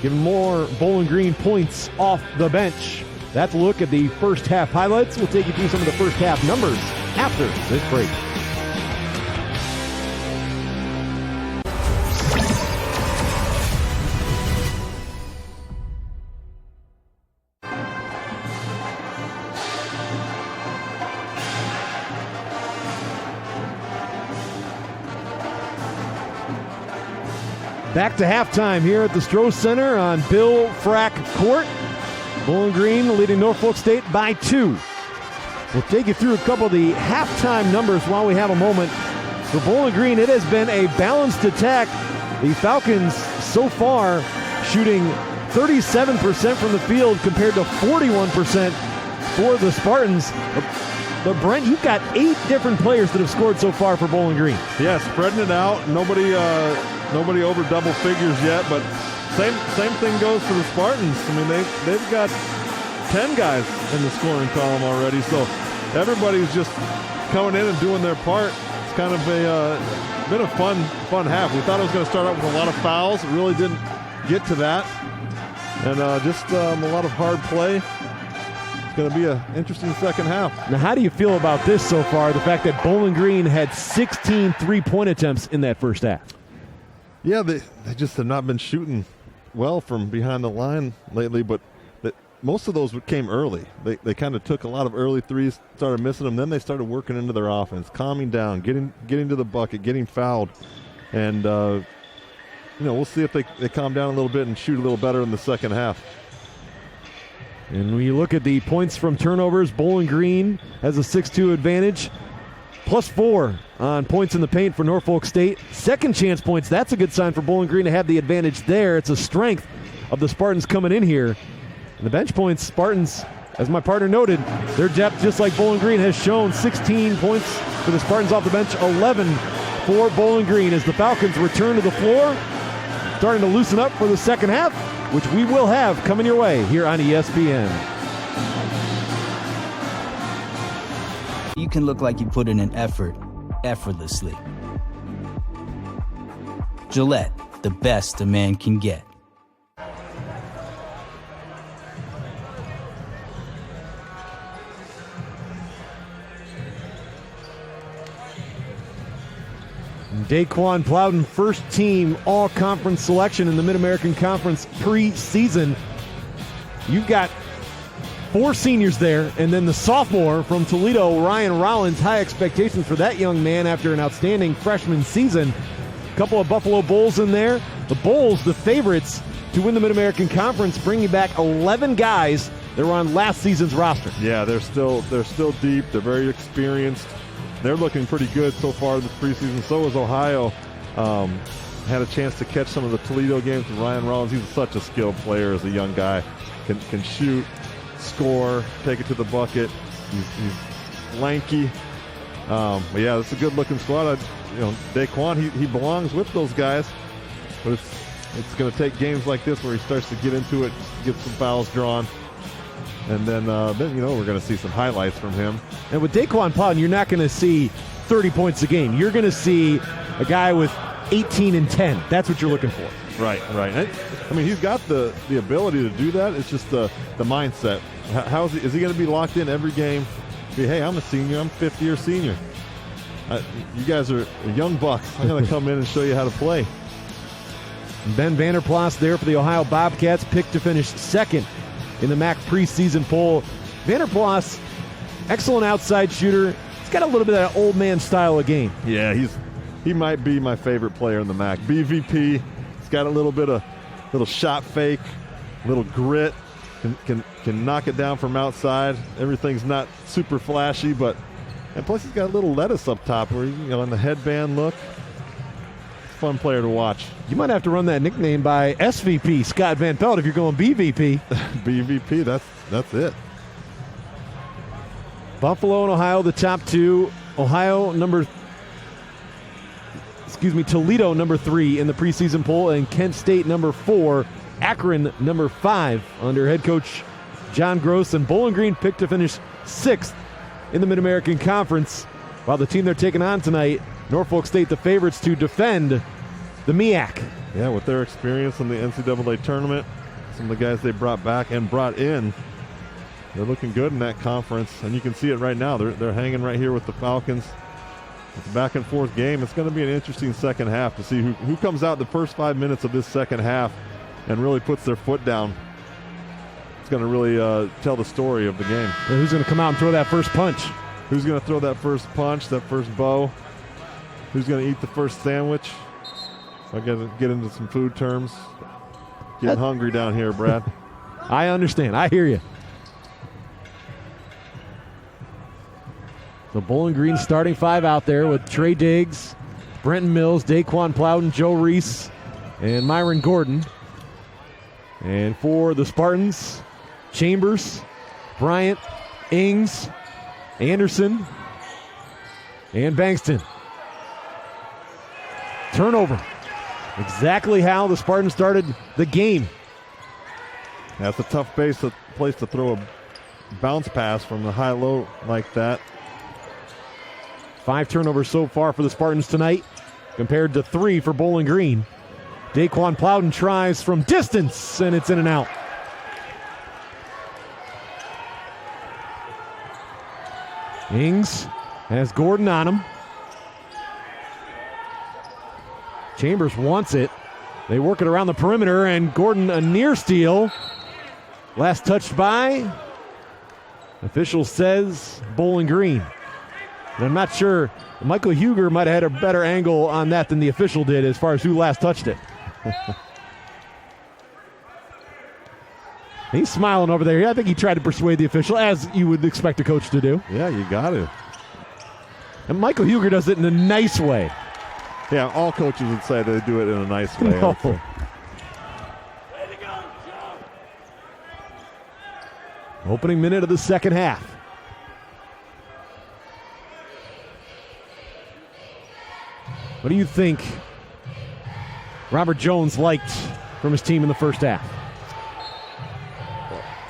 Giving more Bowling Green points off the bench. That's a look at the first half highlights. We'll take you through some of the first half numbers after this break. Back to halftime here at the Stroh Center on Bill Frack Court. Bowling Green leading Norfolk State by 2. We'll take you through a couple of the halftime numbers while we have a moment. For Bowling Green, it has been a balanced attack. The Falcons so far shooting 37% from the field compared to 41% for the Spartans. But Brent, you've got 8 different players that have scored so far for Bowling Green. Yeah, spreading it out. Nobody over double figures yet, but same thing goes for the Spartans. I mean, they've got 10 guys in the scoring column already, so everybody's just coming in and doing their part. It's kind of been a fun half. We thought it was going to start out with a lot of fouls. It really didn't get to that, and just a lot of hard play. It's going to be an interesting second half. Now, how do you feel about this so far, the fact that Bowling Green had 16 three-point attempts in that first half? Yeah, they just have not been shooting well from behind the line lately, but most of those came early. They kind of took a lot of early threes, started missing them, then they started working into their offense, calming down, getting to the bucket, getting fouled. And, we'll see if they calm down a little bit and shoot a little better in the second half. And when you look at the points from turnovers, Bowling Green has a 6-2 advantage. +4 on points in the paint for Norfolk State. Second chance points, that's a good sign for Bowling Green to have the advantage there. It's a strength of the Spartans coming in here. And the bench points, Spartans, as my partner noted, their depth, just like Bowling Green, has shown 16 points for the Spartans off the bench, 11 for Bowling Green as the Falcons return to the floor, starting to loosen up for the second half, which we will have coming your way here on ESPN. You can look like you put in an effort effortlessly. Gillette, the best a man can get. Daquan Plowden, first team all-conference selection in the Mid-American Conference preseason. You've got 4 seniors there, and then the sophomore from Toledo, Ryan Rollins. High expectations for that young man after an outstanding freshman season. A couple of Buffalo Bulls in there. The Bulls, the favorites to win the Mid-American Conference, bringing back 11 guys that were on last season's roster. Yeah, they're still deep. They're very experienced. They're looking pretty good so far in the preseason. So is Ohio. Had a chance to catch some of the Toledo games with Ryan Rollins. He's such a skilled player as a young guy. Can shoot, score, take it to the bucket. He's lanky. But yeah, it's a good-looking squad. Daquan, he belongs with those guys. But it's going to take games like this where he starts to get into it, get some fouls drawn. And then we're going to see some highlights from him. And with Daquan Plowden, you're not going to see 30 points a game. You're going to see a guy with 18 and 10. That's what you're looking for. Right. I mean, he's got the ability to do that. It's just the mindset. How is he going to be locked in every game? Hey, I'm a senior. I'm a fifth-year senior. You guys are young bucks. I'm going to come in and show you how to play. Ben Vanderplas there for the Ohio Bobcats, picked to finish second in the MAC preseason poll. Vanderplas, excellent outside shooter. He's got a little bit of that old man style of game. Yeah, he might be my favorite player in the MAC. BVP. He's got a little bit of little shot fake, little grit. Can knock it down from outside. Everything's not super flashy, and plus he's got a little lettuce up top where in the headband look. Fun player to watch. You might have to run that nickname by SVP Scott Van Pelt if you're going BVP. BVP, that's it. Buffalo and Ohio, the top 2. Toledo number 3 in the preseason poll, and Kent State number 4. Akron number 5 under head coach John Gross, and Bowling Green picked to finish 6th in the Mid-American Conference. While the team they're taking on tonight, Norfolk State, the favorites to defend the MEAC. Yeah, with their experience in the NCAA tournament, some of the guys they brought back and brought in, They're looking good in that conference, and you can see it right now. They're hanging right here with the Falcons. It's a back-and-forth game. It's going to be an interesting second half to see who comes out the first 5 minutes of this second half and really puts their foot down. It's going to really tell the story of the game. Well, who's going to come out and throw that first punch? Who's going to throw that first punch, that first bow? Who's going to eat the first sandwich? I got to get into some food terms. Getting hungry down here, Brad. I understand. I hear you. The Bowling Green starting five out there with Trey Diggs, Brenton Mills, Daquan Plowden, Joe Reese, and Myron Gordon. And for the Spartans, Chambers, Bryant, Ings, Anderson, and Bankston. Turnover. Exactly how the Spartans started the game. That's a tough place to throw a bounce pass from the high-low like that. 5 turnovers so far for the Spartans tonight, compared to 3 for Bowling Green. Daquan Plowden tries from distance, and it's in and out. Ings has Gordon on him. Chambers wants it. They work it around the perimeter, and Gordon a near steal. Last touched by, official says, Bowling Green. And I'm not sure, Michael Huger might have had a better angle on that than the official did as far as who last touched it. He's smiling over there. I think he tried to persuade the official, as you would expect a coach to do. Yeah, you got to. And Michael Huger does it in a nice way. Yeah, all coaches would say they do it in a nice way. No. Opening minute of the second half. What do you think Robert Jones liked from his team in the first half?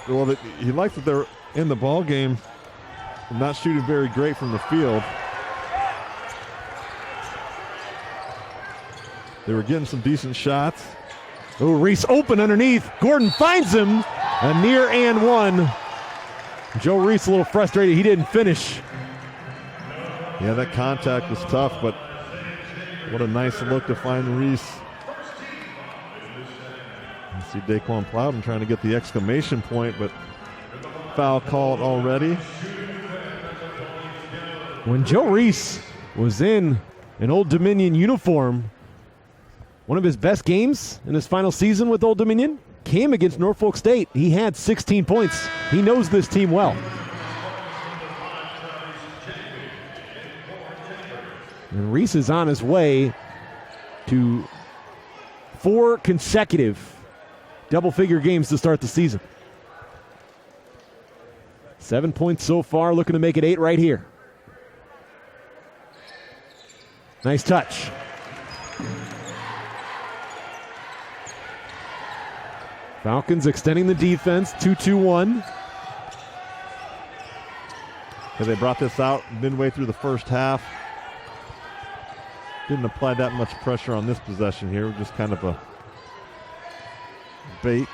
Well, he liked that they're in the ball game, not shooting very great from the field. They were getting some decent shots. Oh, Reese open underneath. Gordon finds him. A near and one. Joe Reese a little frustrated. He didn't finish. Yeah, that contact was tough, but what a nice look to find Reese. You see Daquan Plowden trying to get the exclamation point, but foul called already. When Joe Reese was in an Old Dominion uniform, one of his best games in his final season with Old Dominion came against Norfolk State. He had 16 points. He knows this team well. And Reese is on his way to 4 consecutive double-figure games to start the season. 7 points so far, looking to make it 8 right here. Nice touch. Falcons extending the defense, 2-2-1. They brought this out midway through the first half. Didn't apply that much pressure on this possession here, just kind of a bait.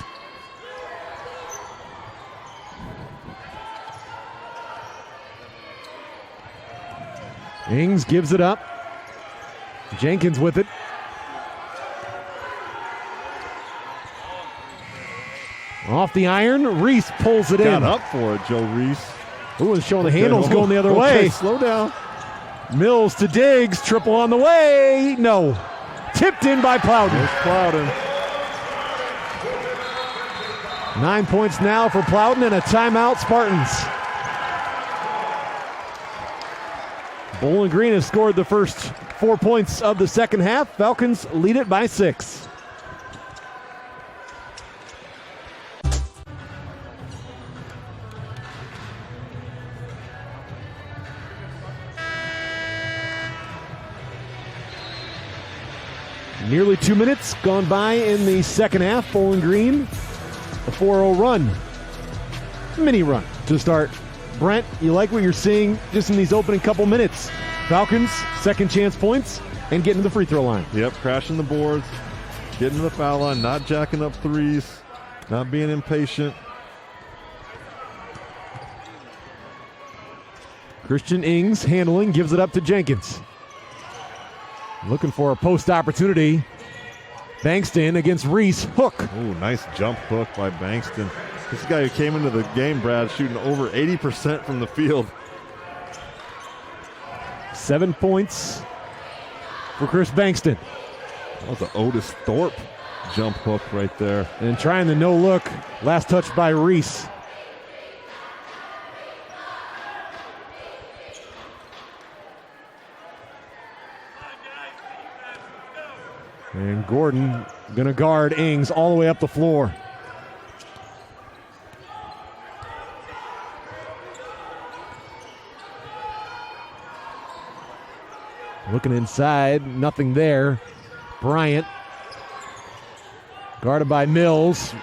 Ings gives it up. Jenkins with it. Off the iron, Reese pulls it in. Got up for it, Joe Reese. Ooh, and showing the handles going the other way. Slow down. Mills to Diggs, triple on the way. No. Tipped in by Plowden. There's Plowden. 9 points now for Plowden and a timeout, Spartans. Bowling Green has scored the first 4 points of the second half. Falcons lead it by 6. Nearly 2 minutes gone by in the second half. Bowling Green, a 4-0 run. Mini run to start. Brent, you like what you're seeing just in these opening couple minutes. Falcons, second chance points, and getting to the free throw line. Yep, crashing the boards, getting to the foul line, not jacking up threes, not being impatient. Christian Ings handling, gives it up to Jenkins. Looking for a post opportunity. Bankston against Reese. Hook. Ooh, nice jump hook by Bankston. This guy who came into the game, Brad, shooting over 80% from the field. 7 points for Chris Bankston. That was an Otis Thorpe jump hook right there. And trying the no look. Last touch by Reese. And Gordon going to guard Ings all the way up the floor. Looking inside, nothing there. Bryant, guarded by Mills.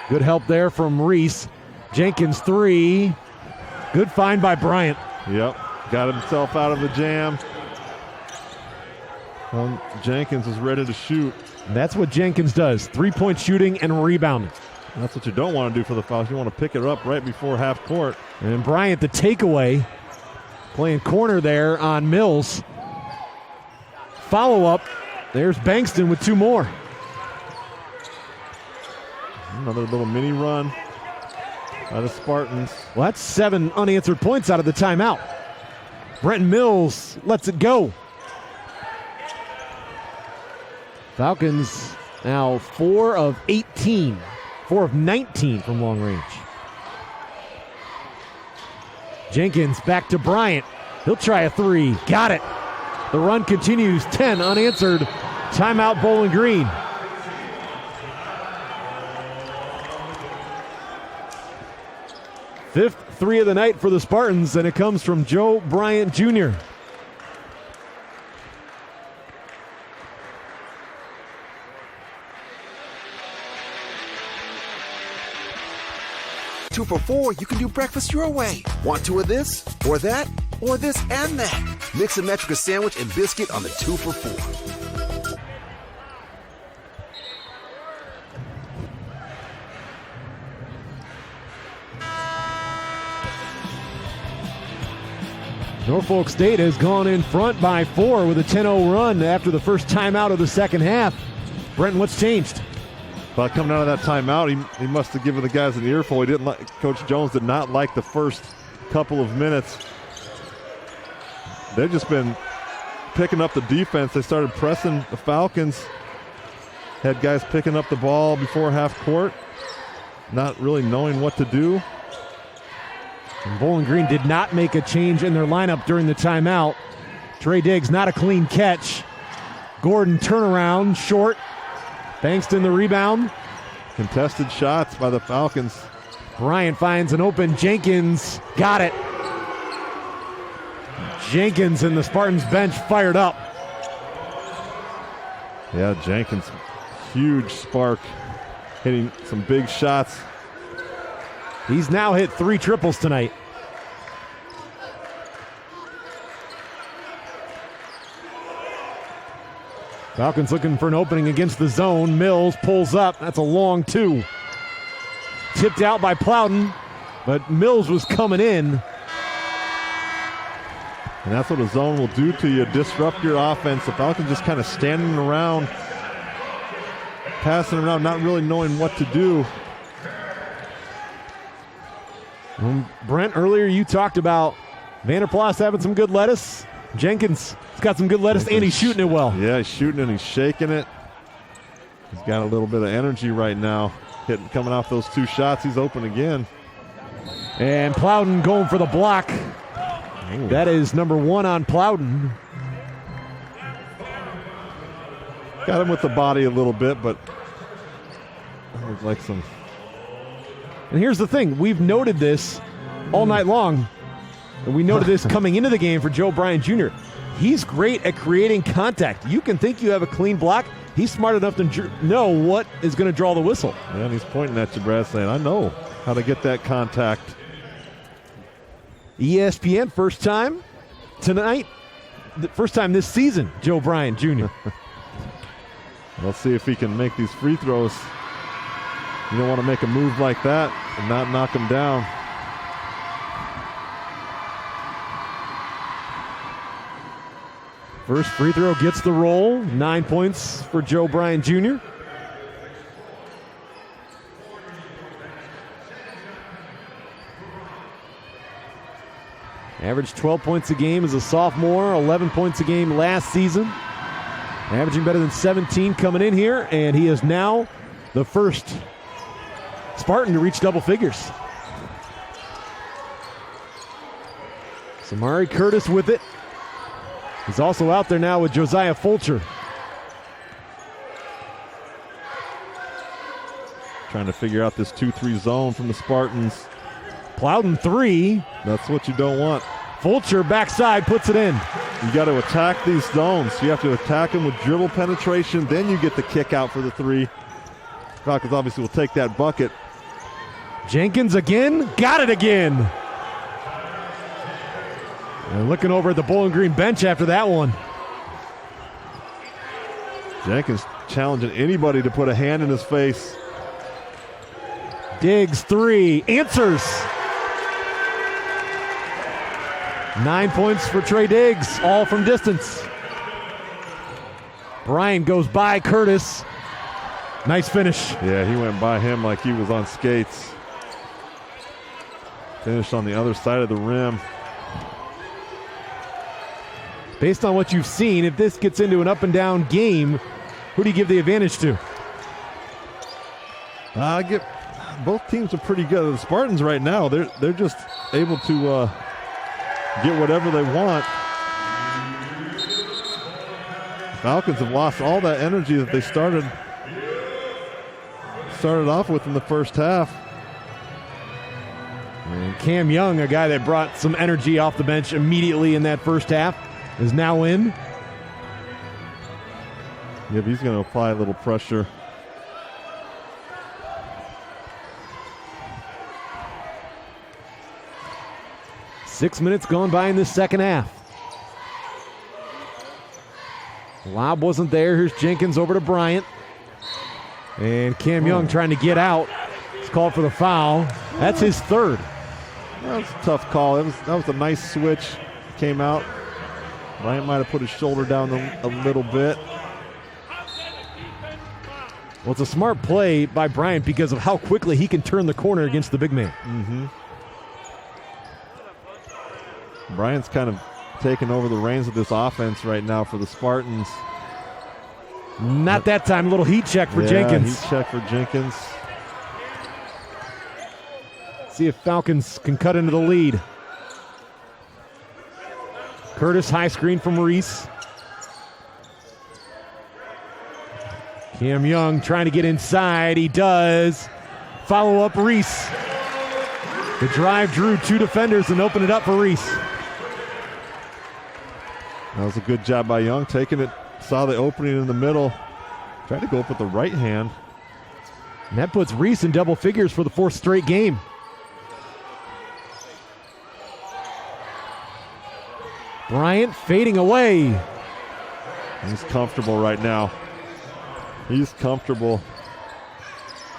Good help there from Reese. Jenkins 3. Good find by Bryant. Yep, got himself out of the jam. Jenkins is ready to shoot. And that's what Jenkins does. 3-point shooting and rebounding. That's what you don't want to do for the Falcons. You want to pick it up right before half court. And Bryant, the takeaway, playing corner there on Mills. Follow-up. There's Bankston with 2 more. Another little mini run by the Spartans. Well, that's 7 unanswered points out of the timeout. Brenton Mills lets it go. Falcons now 4 of 18. 4 of 19 from long range. Jenkins back to Bryant. He'll try a 3. Got it. The run continues. 10 unanswered. Timeout Bowling Green. Fifth 3 of the night for the Spartans, and it comes from Joe Bryant Jr. Two for $4, you can do breakfast your way. Want 2 of this, or that, or this and that? Mix and match with a sandwich and biscuit on the 2 for $4. Norfolk State has gone in front by 4 with a 10-0 run after the first timeout of the second half. Brenton, what's changed? Well, coming out of that timeout, he must have given the guys an earful. He didn't like. Coach Jones did not like the first couple of minutes. They've just been picking up the defense. They started pressing the Falcons. Had guys picking up the ball before half court, not really knowing what to do. And Bowling Green did not make a change in their lineup during the timeout. Trey Diggs, not a clean catch. Gordon turnaround, short. Bankston the rebound. Contested shots by the Falcons. Bryant finds an open Jenkins. Got it. Jenkins and the Spartans bench fired up. Yeah, Jenkins, huge spark, hitting some big shots. He's now hit 3 triples tonight. Falcons looking for an opening against the zone. Mills pulls up. That's a long 2. Tipped out by Plowden, but Mills was coming in. And that's what a zone will do to you, disrupt your offense. The Falcons just kind of standing around, passing around, not really knowing what to do. Brent, earlier you talked about Vanderplas having some good lettuce. Jenkins has got some good lettuce, and he's shooting it well. Yeah, he's shooting and he's shaking it. He's got a little bit of energy right now. Coming off those 2 shots, he's open again. And Plowden going for the block. Ooh. That is number 1 on Plowden. Got him with the body a little bit, but that looked like some. And here's the thing. We've noted this all night long. And we noted this coming into the game for Joe Bryant Jr. He's great at creating contact. You can think you have a clean block. He's smart enough to know what is going to draw the whistle. Yeah, and he's pointing at you, Brad, saying, I know how to get that contact. ESPN, first time tonight, first time this season, Joe Bryant Jr. Let's see if he can make these free throws. You don't want to make a move like that and not knock him down. First free throw gets the roll. 9 points for Joe Bryant Jr. Averaged 12 points a game as a sophomore, 11 points a game last season. Averaging better than 17 coming in here, and he is now the first Spartan to reach double figures. Samari Curtis with it. He's also out there now with Josiah Fulcher. Trying to figure out this 2-3 zone from the Spartans. Plowden 3. That's what you don't want. Fulcher backside puts it in. You got to attack these zones. You have to attack them with dribble penetration, then you get the kick out for the 3. Falcons obviously will take that bucket. Jenkins again. Got it again. And looking over at the Bowling Green bench after that one. Jenkins challenging anybody to put a hand in his face. Diggs 3. Answers. 9 points for Trey Diggs, all from distance. Bryant goes by Curtis. Nice finish. Yeah, he went by him like he was on skates. Finished on the other side of the rim. Based on what you've seen, if this gets into an up and down game, who do you give the advantage to? Both teams are pretty good. The Spartans right now, they're just able to get whatever they want. Falcons have lost all that energy that they started off with in the first half. And Cam Young, a guy that brought some energy off the bench immediately in that first half, is now in. Yep, he's going to apply a little pressure. Six minutes gone by in this second half. Lob wasn't there. Here's Jenkins over to Bryant. And Cam Young trying to get out. He's called for the foul. That's his third. That was a tough call. That was a nice switch. Came out. Bryant might have put his shoulder down a little bit. Well, it's a smart play by Bryant because of how quickly he can turn the corner against the big man. Mm-hmm. Bryant's kind of taking over the reins of this offense right now for the Spartans. Not that time. A little heat check for Jenkins. Heat check for Jenkins. See if Falcons can cut into the lead. Curtis, high screen from Reese. Cam Young trying to get inside. He does. Follow up Reese. The drive drew two defenders and opened it up for Reese. That was a good job by Young, taking it, saw the opening in the middle, tried to go up with the right hand. And that puts Reese in double figures for the fourth straight game. Bryant fading away. He's comfortable right now. He's comfortable.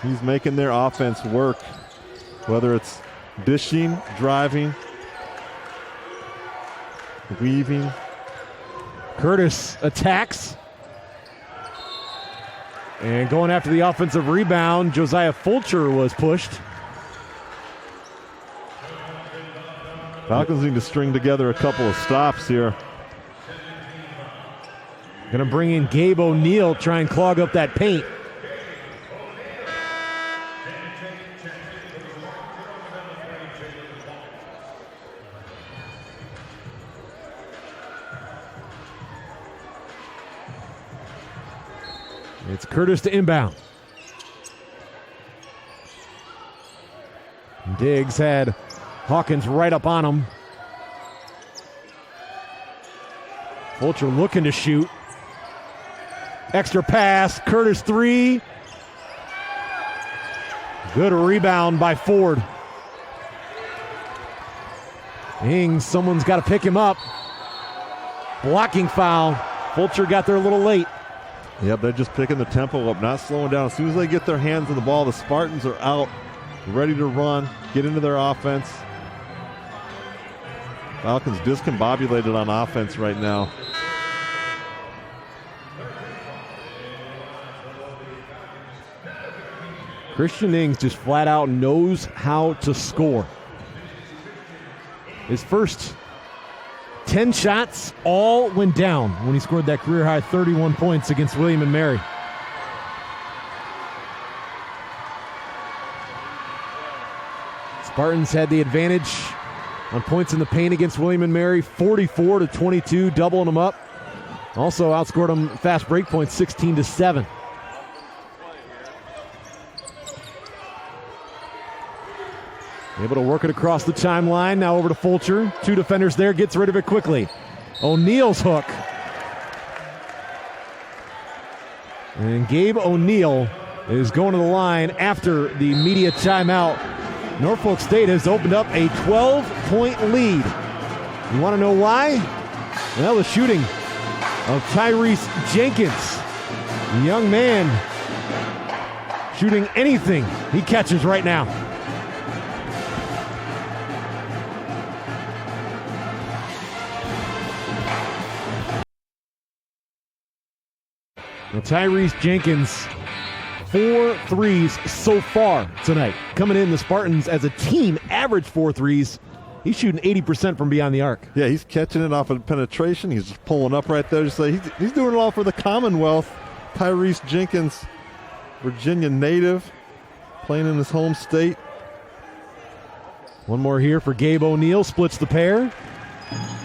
He's making their offense work, whether it's dishing, driving, weaving. Curtis attacks. And going after the offensive rebound, Josiah Fulcher was pushed. Falcons need to string together a couple of stops here. Going to bring in Gabe O'Neal, try and clog up that paint. It's Curtis to inbound. Diggs had Hawkins right up on him. Fulcher looking to shoot. Extra pass. Curtis 3. Good rebound by Ford. Ings, someone's got to pick him up. Blocking foul. Fulcher got there a little late. Yep, they're just picking the tempo up, not slowing down. As soon as they get their hands on the ball, the Spartans are out, ready to run, get into their offense. Falcons discombobulated on offense right now. Christian Ings just flat out knows how to score. His first 10 shots all went down when he scored that career-high 31 points against William & Mary. Spartans had the advantage on points in the paint against William & Mary, 44-22, doubling them up. Also outscored them fast break points, 16-7. Able to work it across the timeline. Now over to Fulcher. 2 defenders there. Gets rid of it quickly. O'Neal's hook. And Gabe O'Neal is going to the line after the media timeout. Norfolk State has opened up a 12-point lead. You want to know why? Well, the shooting of Tyrese Jenkins. The young man shooting anything he catches right now. Now, Tyrese Jenkins, 4 threes so far tonight. Coming in, the Spartans as a team average 4 threes. He's shooting 80% from beyond the arc. Yeah, he's catching it off of penetration. He's just pulling up right there. Just like he's doing it all for the Commonwealth. Tyrese Jenkins, Virginia native, playing in his home state. One more here for Gabe O'Neal. Splits the pair.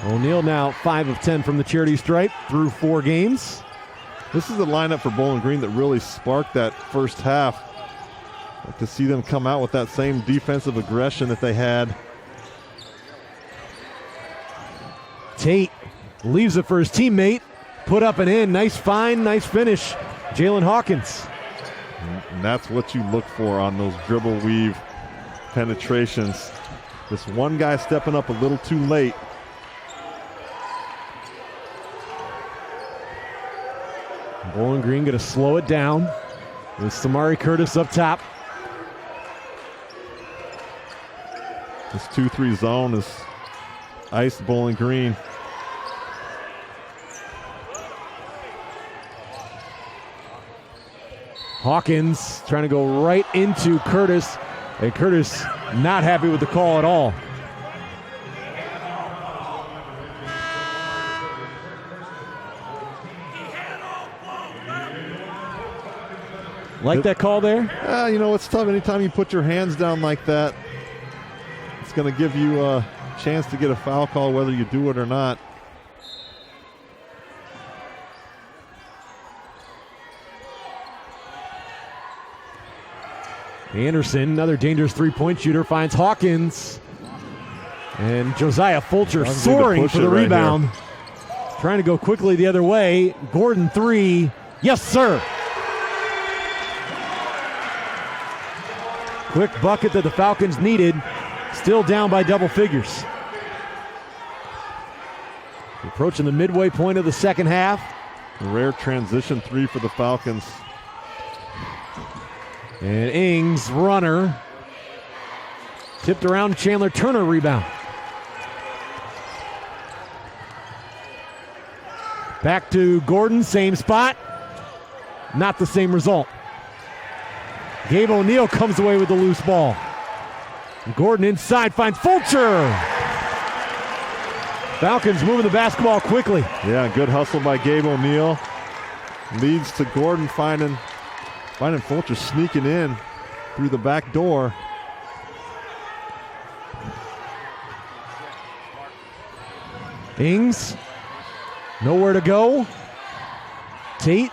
O'Neal now 5 of 10 from the charity stripe through 4 games. This is the lineup for Bowling Green that really sparked that first half. Like to see them come out with that same defensive aggression that they had. Tate leaves it for his teammate. Put up and in. Nice find, nice finish. Jalen Hawkins. And that's what you look for on those dribble weave penetrations. This one guy stepping up a little too late. Bowling Green going to slow it down with Samari Curtis up top. This 2-3 zone is iced Bowling Green. Hawkins trying to go right into Curtis, and Curtis not happy with the call at all. Like that call there? You know, it's tough. Anytime you put your hands down like that, it's going to give you a chance to get a foul call whether you do it or not. Anderson, another dangerous three-point shooter, finds Hawkins. And Josiah Fulcher soaring for the rebound. Trying to go quickly the other way. Gordon 3. Yes, sir. Quick bucket that the Falcons needed. Still down by double figures. Approaching the midway point of the second half. A rare transition 3 for the Falcons. And Ings, runner. Tipped around, Chandler Turner rebound. Back to Gordon, same spot. Not the same result. Gabe O'Neal comes away with the loose ball. Gordon inside finds Fulcher. Falcons moving the basketball quickly. Yeah, good hustle by Gabe O'Neal. Leads to Gordon finding Fulcher sneaking in through the back door. Ings, nowhere to go. Tate,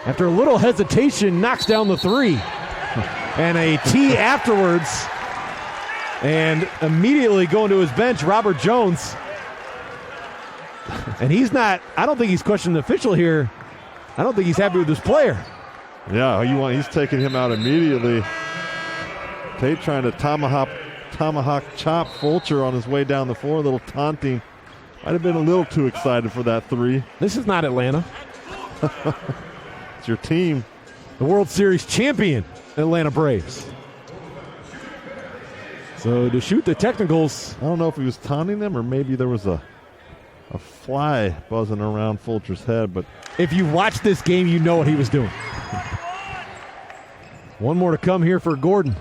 after a little hesitation, knocks down the 3. And a tee afterwards. And immediately going to his bench, Robert Jones. And he's not, I don't think he's questioning the official here. I don't think he's happy with this player. Yeah, he's taking him out immediately. Tate trying to tomahawk chop Fulcher on his way down the floor, a little taunting. Might have been a little too excited for that 3. This is not Atlanta. It's your team. The World Series champion, Atlanta Braves. So to shoot the technicals. I don't know if he was taunting them or maybe there was a fly buzzing around Fulcher's head, but if you watch this game, you know what he was doing. One more to come here for Gordon.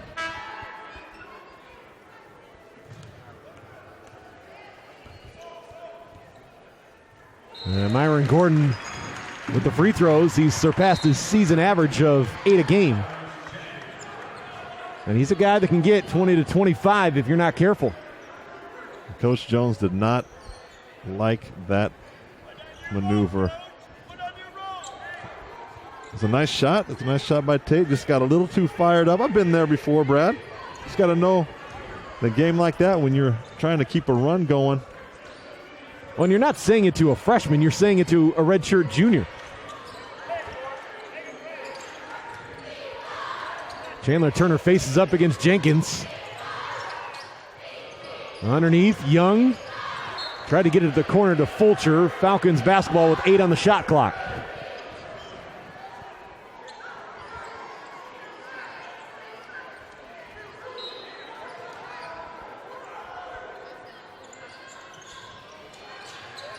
And Myron Gordon with the free throws. He's surpassed his season average of 8 a game. And he's a guy that can get 20 to 25 if you're not careful. Coach Jones did not like that maneuver. It's a nice shot. It's a nice shot by Tate. Just got a little too fired up. I've been there before, Brad. Just got to know the game like that when you're trying to keep a run going. Well, and you're not saying it to a freshman. You're saying it to a redshirt junior. Chandler Turner faces up against Jenkins. Underneath, Young tried to get it to the corner to Fulcher. Falcons basketball with 8 on the shot clock.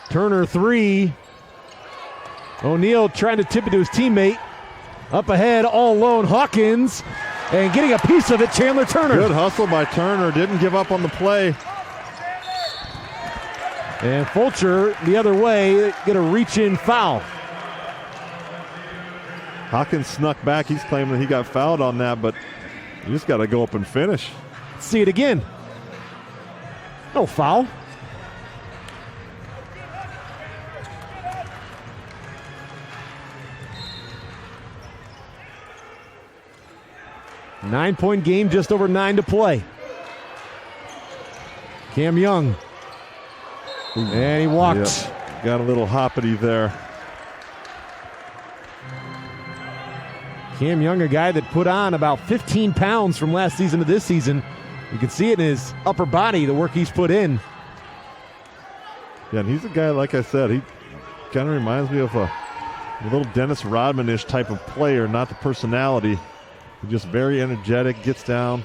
Turner 3. O'Neal trying to tip it to his teammate. Up ahead, all alone, Hawkins. And getting a piece of it, Chandler Turner. Good hustle by Turner. Didn't give up on the play. And Fulcher the other way, get a reach-in foul. Hawkins snuck back. He's claiming that he got fouled on that, but you just got to go up and finish. Let's see it again. No foul. Nine-point game, just over 9 to play. Cam Young. And he walked. Yep. Got a little hoppity there. Cam Young, a guy that put on about 15 pounds from last season to this season. You can see it in his upper body, the work he's put in. Yeah, and he's a guy, like I said, he kind of reminds me of a little Dennis Rodman-ish type of player, not the personality. He's just very energetic, gets down.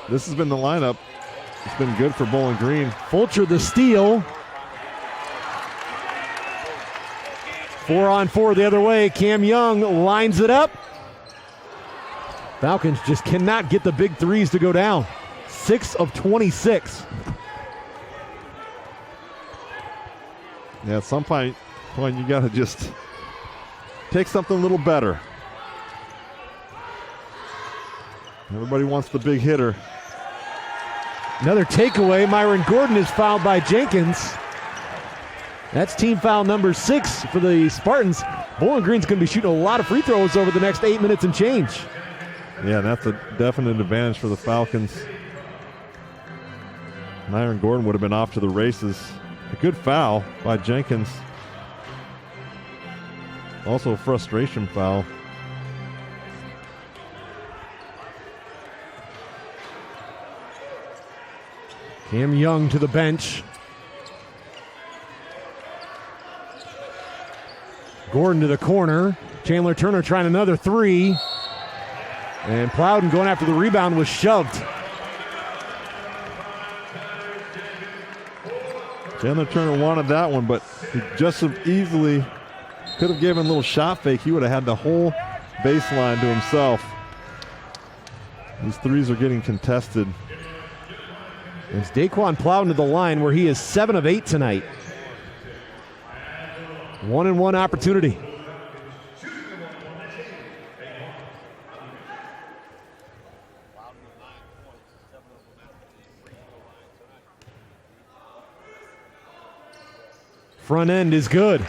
This has been the lineup. It's been good for Bowling Green. Fulcher the steal. 4-on-4 the other way. Cam Young lines it up. Falcons just cannot get the big threes to go down. 6 of 26. Yeah, at some point you got to just take something a little better. Everybody wants the big hitter. Another takeaway. Myron Gordon is fouled by Jenkins. That's team foul number 6 for the Spartans. Bowling Green's going to be shooting a lot of free throws over the next 8 minutes and change. Yeah, that's a definite advantage for the Falcons. Myron Gordon would have been off to the races. A good foul by Jenkins. Also a frustration foul. Cam Young to the bench. Gordon to the corner. Chandler Turner trying another 3. And Plowden going after the rebound was shoved. Chandler Turner wanted that one, but he just as easily could have given a little shot fake. He would have had the whole baseline to himself. These threes are getting contested. It's Daquan Plowden to the line where he is 7 of 8 tonight. 1-and-1 opportunity. Front end is good.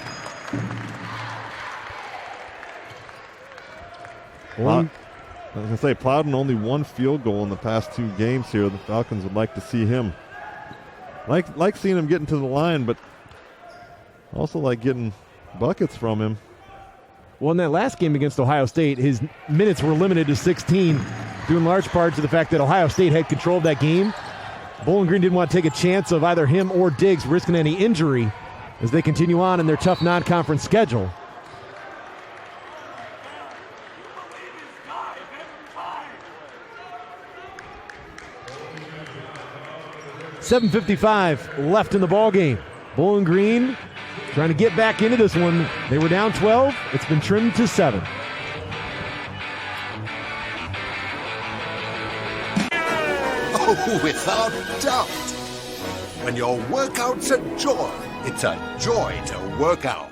I was going to say, Plowden only 1 field goal in the past 2 games here. The Falcons would like to see him. Like seeing him getting to the line, but also like getting buckets from him. Well, in that last game against Ohio State, his minutes were limited to 16, due in large part to the fact that Ohio State had control of that game. Bowling Green didn't want to take a chance of either him or Diggs risking any injury as they continue on in their tough non-conference schedule. .7:55 left in the ball game. Bowling Green trying to get back into this one. They were down 12. It's been trimmed to 7. Oh, without doubt. When your workout's a joy, it's a joy to work out.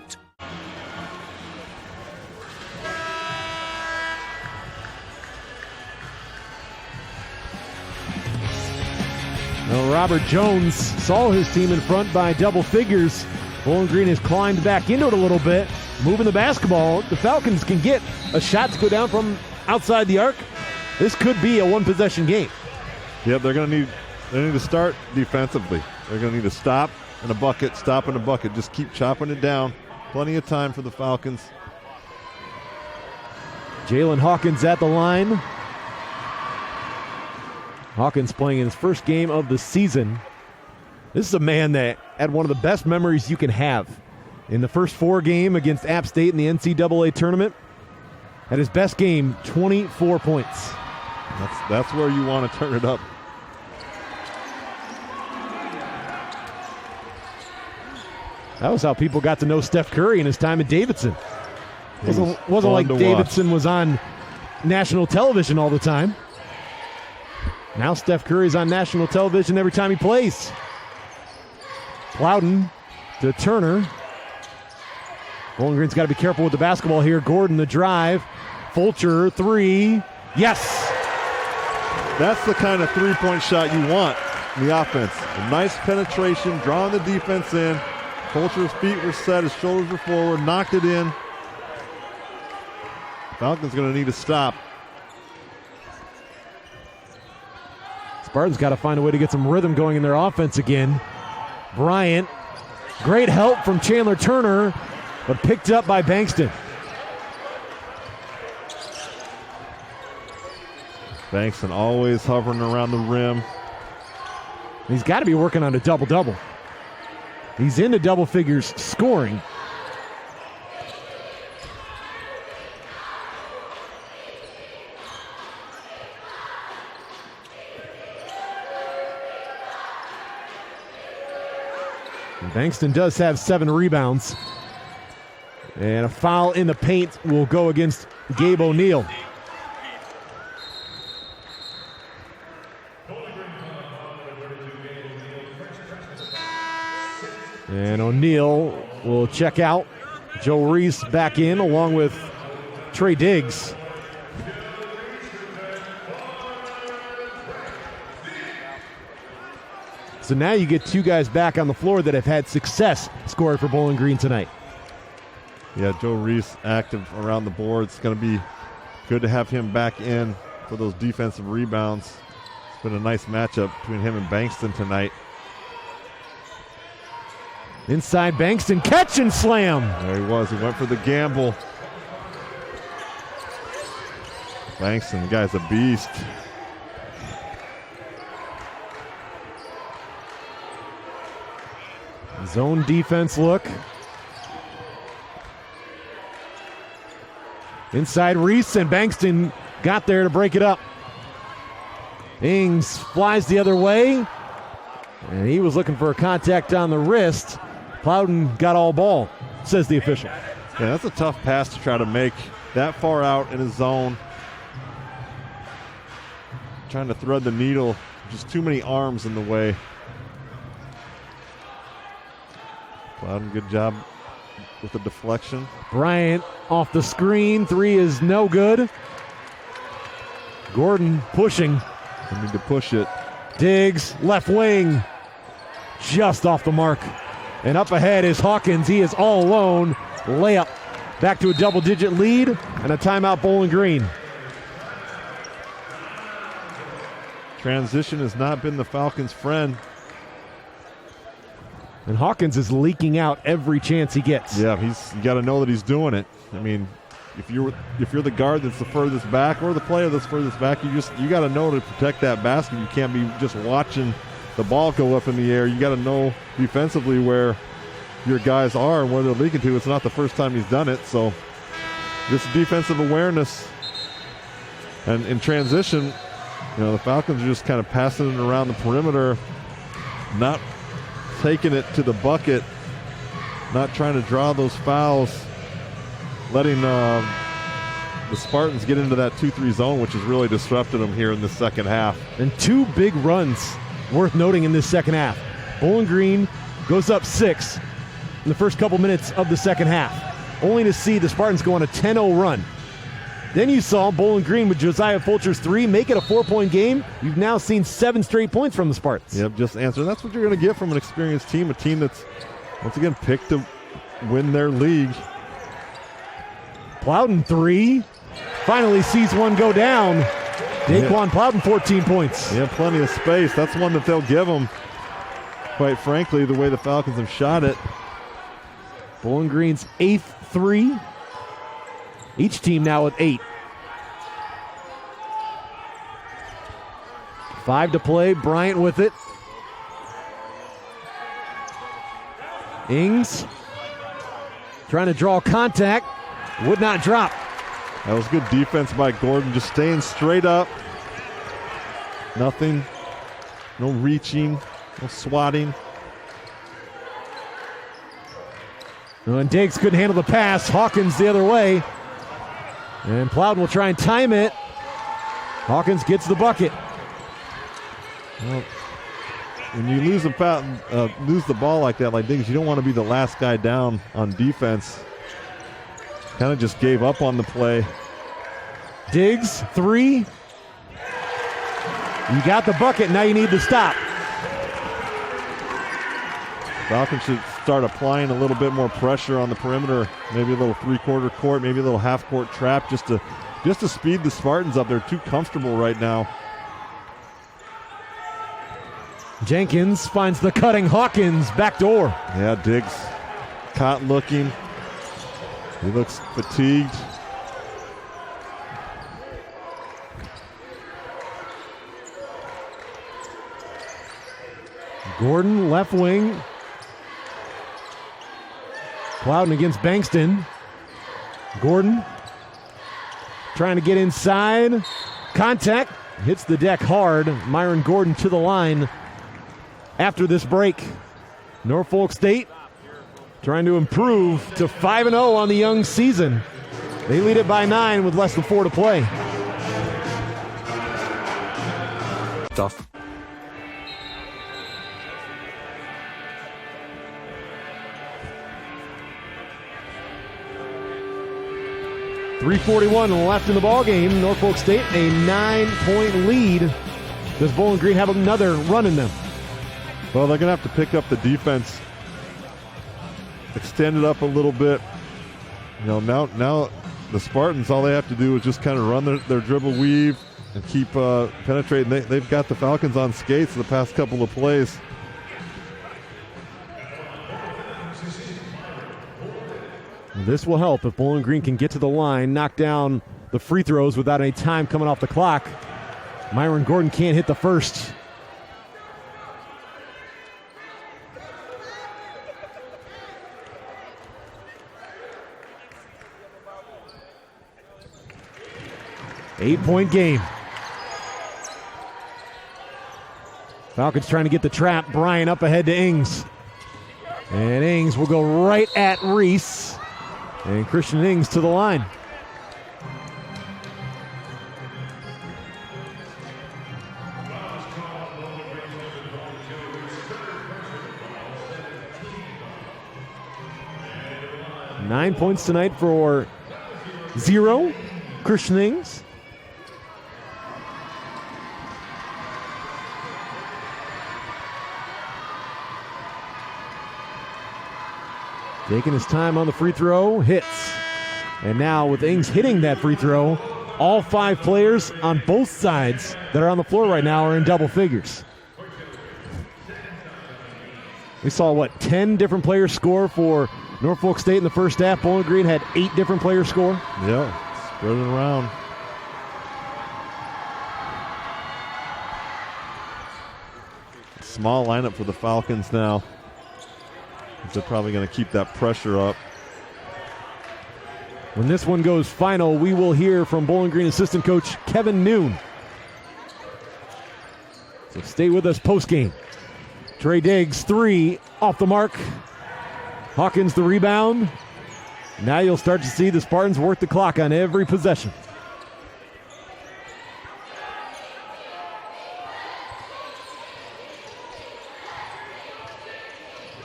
Well, Robert Jones saw his team in front by double figures. Bowling Green has climbed back into it a little bit, moving the basketball. The Falcons can get a shot to go down from outside the arc. This could be a one-possession game. Yep, they need to start defensively. They're going to need to stop and a bucket, stop and a bucket. Just keep chopping it down. Plenty of time for the Falcons. Jalen Hawkins at the line. Hawkins playing in his first game of the season. This is a man that had one of the best memories you can have. In the first 4 game against App State in the NCAA tournament, at his best game, 24 points. That's where you want to turn it up. That was how people got to know Steph Curry in his time at Davidson. Wasn't like Davidson was on national television all the time. Now Steph Curry's on national television every time he plays. Plowden to Turner. Bowling Green's got to be careful with the basketball here. Gordon the drive. Fulcher 3. Yes! That's the kind of three-point shot you want in the offense. A nice penetration, drawing the defense in. Fulcher's feet were set, his shoulders were forward, knocked it in. Falcons going to need to stop. Spartans got to find a way to get some rhythm going in their offense again. Bryant, great help from Chandler Turner, but picked up by Bankston. Bankston always hovering around the rim. He's got to be working on a double-double. He's into double figures scoring. Bankston does have 7 rebounds. And a foul in the paint will go against Gabe O'Neal. And O'Neal will check out. Joe Reese back in along with Trey Diggs. So now you get 2 guys back on the floor that have had success scoring for Bowling Green tonight. Yeah, Joe Reese active around the board. It's going to be good to have him back in for those defensive rebounds. It's been a nice matchup between him and Bankston tonight. Inside Bankston, catch and slam. There he was. He went for the gamble. Bankston, the guy's a beast. Zone defense look. Inside Reese, and Bankston got there to break it up. Ings flies the other way, and he was looking for a contact on the wrist. Plowden got all ball, says the official. Yeah, that's a tough pass to try to make that far out in his zone. Trying to thread the needle, just too many arms in the way. Plowden, good job with the deflection. Bryant off the screen, 3 is no good. Gordon pushing. They need to push it. Diggs, left wing, just off the mark. And up ahead is Hawkins. He is all alone. Layup. Back to a double-digit lead and a timeout Bowling Green. Transition has not been the Falcons' friend. And Hawkins is leaking out every chance he gets. Yeah, you got to know that he's doing it. I mean, if you're the guard that's the furthest back or the player that's furthest back, you got to know to protect that basket. You can't be just watching the ball go up in the air. You got to know defensively where your guys are and where they're leaking to. It's not the first time he's done it. So this defensive awareness and in transition, the Falcons are just kind of passing it around the perimeter, not taking it to the bucket not trying to draw those fouls, letting the Spartans get into that 2-3 zone, which has really disrupted them here in the second half. And 2 big runs worth noting in this second half. Bowling Green goes up 6 in the first couple minutes of the second half, only to see the Spartans go on a 10-0 run. Then you saw Bowling Green with Josiah Fulcher's 3 make it a 4-point game. You've now seen 7 straight points from the Spartans. Yep, just answer. That's what you're going to get from an experienced team, a team that's, once again, picked to win their league. Plowden 3. Finally sees one go down. Daquan Plowden, 14 points. Yeah, plenty of space. That's one that they'll give them. Quite frankly, the way the Falcons have shot it. Bowling Green's 8th 3. Each team now with 8. 5 to play. Bryant with it. Ings trying to draw contact. Would not drop. That was good defense by Gordon, just staying straight up. Nothing, no reaching, no swatting. And Diggs couldn't handle the pass. Hawkins the other way. And Plowden will try and time it. Hawkins gets the bucket. Well, when you lose the ball like that, like Diggs, you don't want to be the last guy down on defense. Kind of just gave up on the play. Diggs, 3. You got the bucket, now you need to stop. Falcons should start applying a little bit more pressure on the perimeter. Maybe a little 3-quarter court, maybe a little half-court trap just to speed the Spartans up. They're too comfortable right now. Jenkins finds the cutting Hawkins back door. Yeah, Diggs caught looking. He looks fatigued. Gordon, left wing. Plowden against Bankston. Gordon trying to get inside. Contact. Hits the deck hard. Myron Gordon to the line after this break. Norfolk State trying to improve to 5-0 on the young season. They lead it by 9 with less than 4 to play. Tough. .341 left in the ball game. Norfolk State a 9-point lead. Does Bowling Green have another run in them? Well, they're going to have to pick up the defense. Extend it up a little bit. You know, now the Spartans, all they have to do is just kind of run their dribble weave and keep penetrating. They've got the Falcons on skates the past couple of plays. This will help if Bowling Green can get to the line, knock down the free throws without any time coming off the clock. Myron Gordon can't hit the first. Eight-point game. Falcons trying to get the trap. Bryan up ahead to Ings. And Ings will go right at Reese. And Christian Ings to the line. Nine points tonight for 0. Christian Ings. Taking his time on the free throw, hits. And now with Ings hitting that free throw, all 5 players on both sides that are on the floor right now are in double figures. We saw, 10 different players score for Norfolk State in the first half. Bowling Green had 8 different players score. Yeah, spread it around. Small lineup for the Falcons now. They're probably going to keep that pressure up. When this one goes final, we will hear from Bowling Green assistant coach Kevin Noon. So stay with us post-game. Trey Diggs, 3 off the mark. Hawkins the rebound. Now you'll start to see the Spartans work the clock on every possession.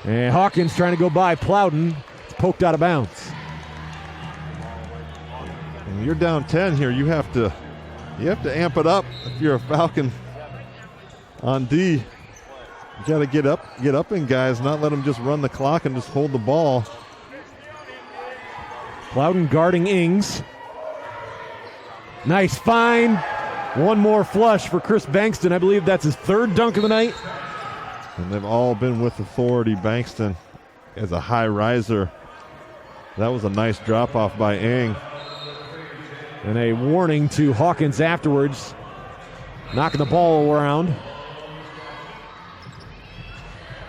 And Hawkins trying to go by Plowden. It's poked out of bounds. When you're down 10 here, you have to amp it up if you're a Falcon on D. You got to get up in guys, not let them just run the clock and just hold the ball. Plowden guarding Ings. Nice find. One more flush for Chris Bankston. I believe that's his third dunk of the night. And they've all been with authority. Bankston as a high riser. That was a nice drop off by Ing. And a warning to Hawkins afterwards. Knocking the ball around.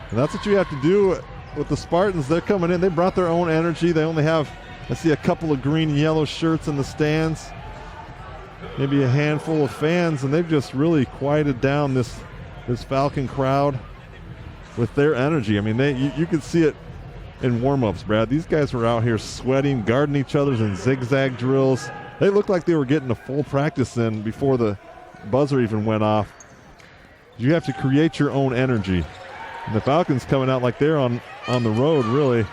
And that's what you have to do with the Spartans. They're coming in. They brought their own energy. They only have, I see a couple of green and yellow shirts in the stands. Maybe a handful of fans. And they've just really quieted down this Falcon crowd with their energy. I mean, you could see it in warm-ups, Brad. These guys were out here sweating, guarding each other in zigzag drills. They looked like they were getting a full practice in before the buzzer even went off. You have to create your own energy. And the Falcons coming out like they're on the road, really.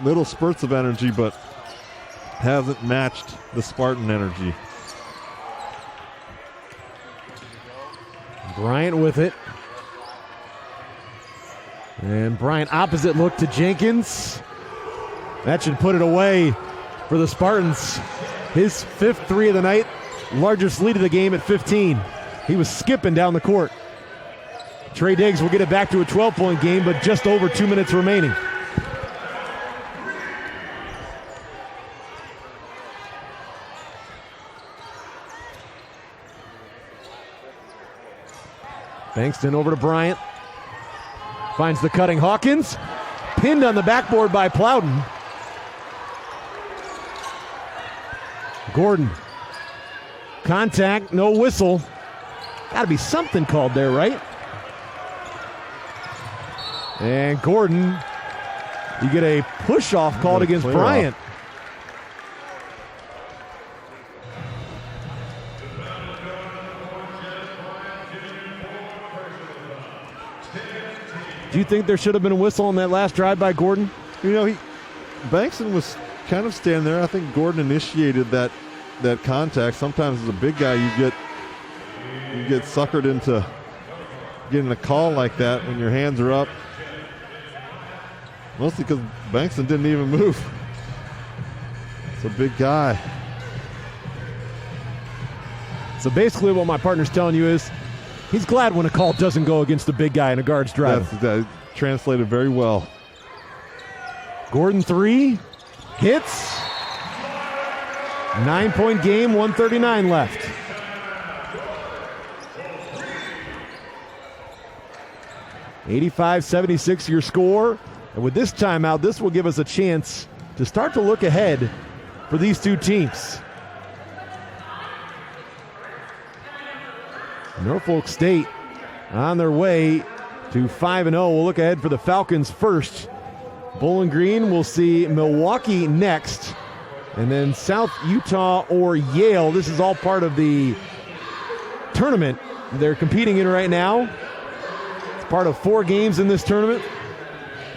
Little spurts of energy, but hasn't matched the Spartan energy. Bryant with it. And Bryant opposite look to Jenkins. That should put it away for the Spartans. His fifth three of the night, largest lead of the game at 15. He was skipping down the court. Trey Diggs will get it back to a 12-point game, but just over 2 minutes remaining. Bankston over to Bryant. Finds the cutting Hawkins. Pinned on the backboard by Plowden. Gordon. Contact, no whistle. Got to be something called there, right? And Gordon, you get a push-off called against Bryant. Do you think there should have been a whistle on that last drive by Gordon? You know, Bankston was kind of standing there. I think Gordon initiated that contact. Sometimes as a big guy, you get suckered into getting a call like that when your hands are up. Mostly because Bankston didn't even move. It's a big guy. So basically what my partner's telling you is he's glad when a call doesn't go against the big guy and a guard's driving. That translated very well. Gordon three. Hits. 9-point game, 1:39 left. $85-76 your score. And with this timeout, this will give us a chance to start to look ahead for these two teams. Norfolk State on their way to 5-0. We'll look ahead for the Falcons first. Bowling Green will see Milwaukee next. And then South Utah or Yale. This is all part of the tournament they're competing in right now. It's part of 4 games in this tournament.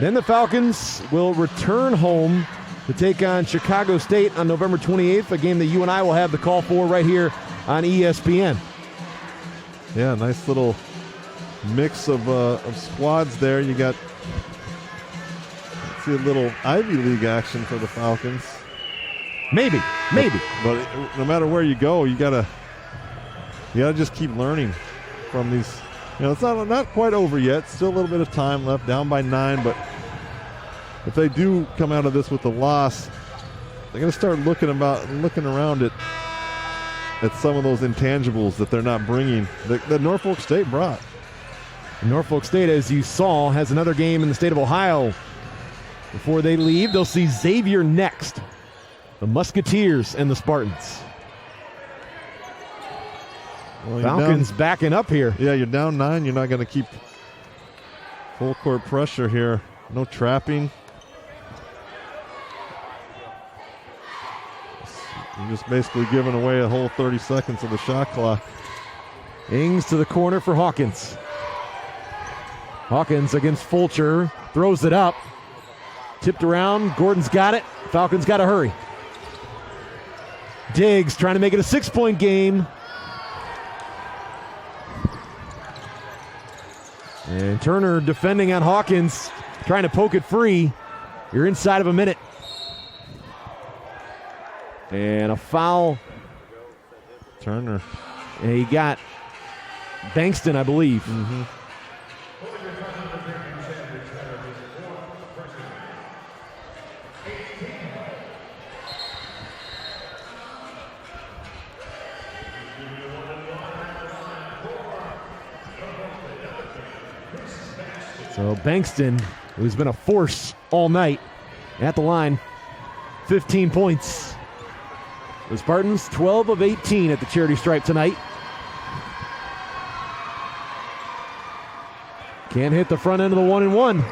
Then the Falcons will return home to take on Chicago State on November 28th, a game that you and I will have the call for right here on ESPN. Yeah, nice little mix of squads there. You got, see a little Ivy League action for the Falcons. Maybe. But no matter where you go, you gotta just keep learning from these. You know, it's not quite over yet. Still a little bit of time left, down by 9. But if they do come out of this with a loss, they're going to start looking around at some of those intangibles that they're not bringing that Norfolk State brought. Norfolk State, as you saw, has another game in the state of Ohio. Before they leave, they'll see Xavier next. The Musketeers and the Spartans. Well, Falcons backing up here. Yeah, you're down 9. You're not going to keep full court pressure here. No trapping. You're just basically giving away a whole 30 seconds of the shot clock. Ings to the corner for Hawkins. Hawkins against Fulcher. Throws it up. Tipped around. Gordon's got it. Falcons got to hurry. Diggs trying to make it a 6-point game. And Turner defending on Hawkins, trying to poke it free. You're inside of a minute. And a foul. Turner. And he got Bankston, I believe. Mm-hmm. So Bankston, who's been a force all night at the line, 15 points. The Spartans, 12 of 18 at the charity stripe tonight. Can't hit the front end of the 1-and-1.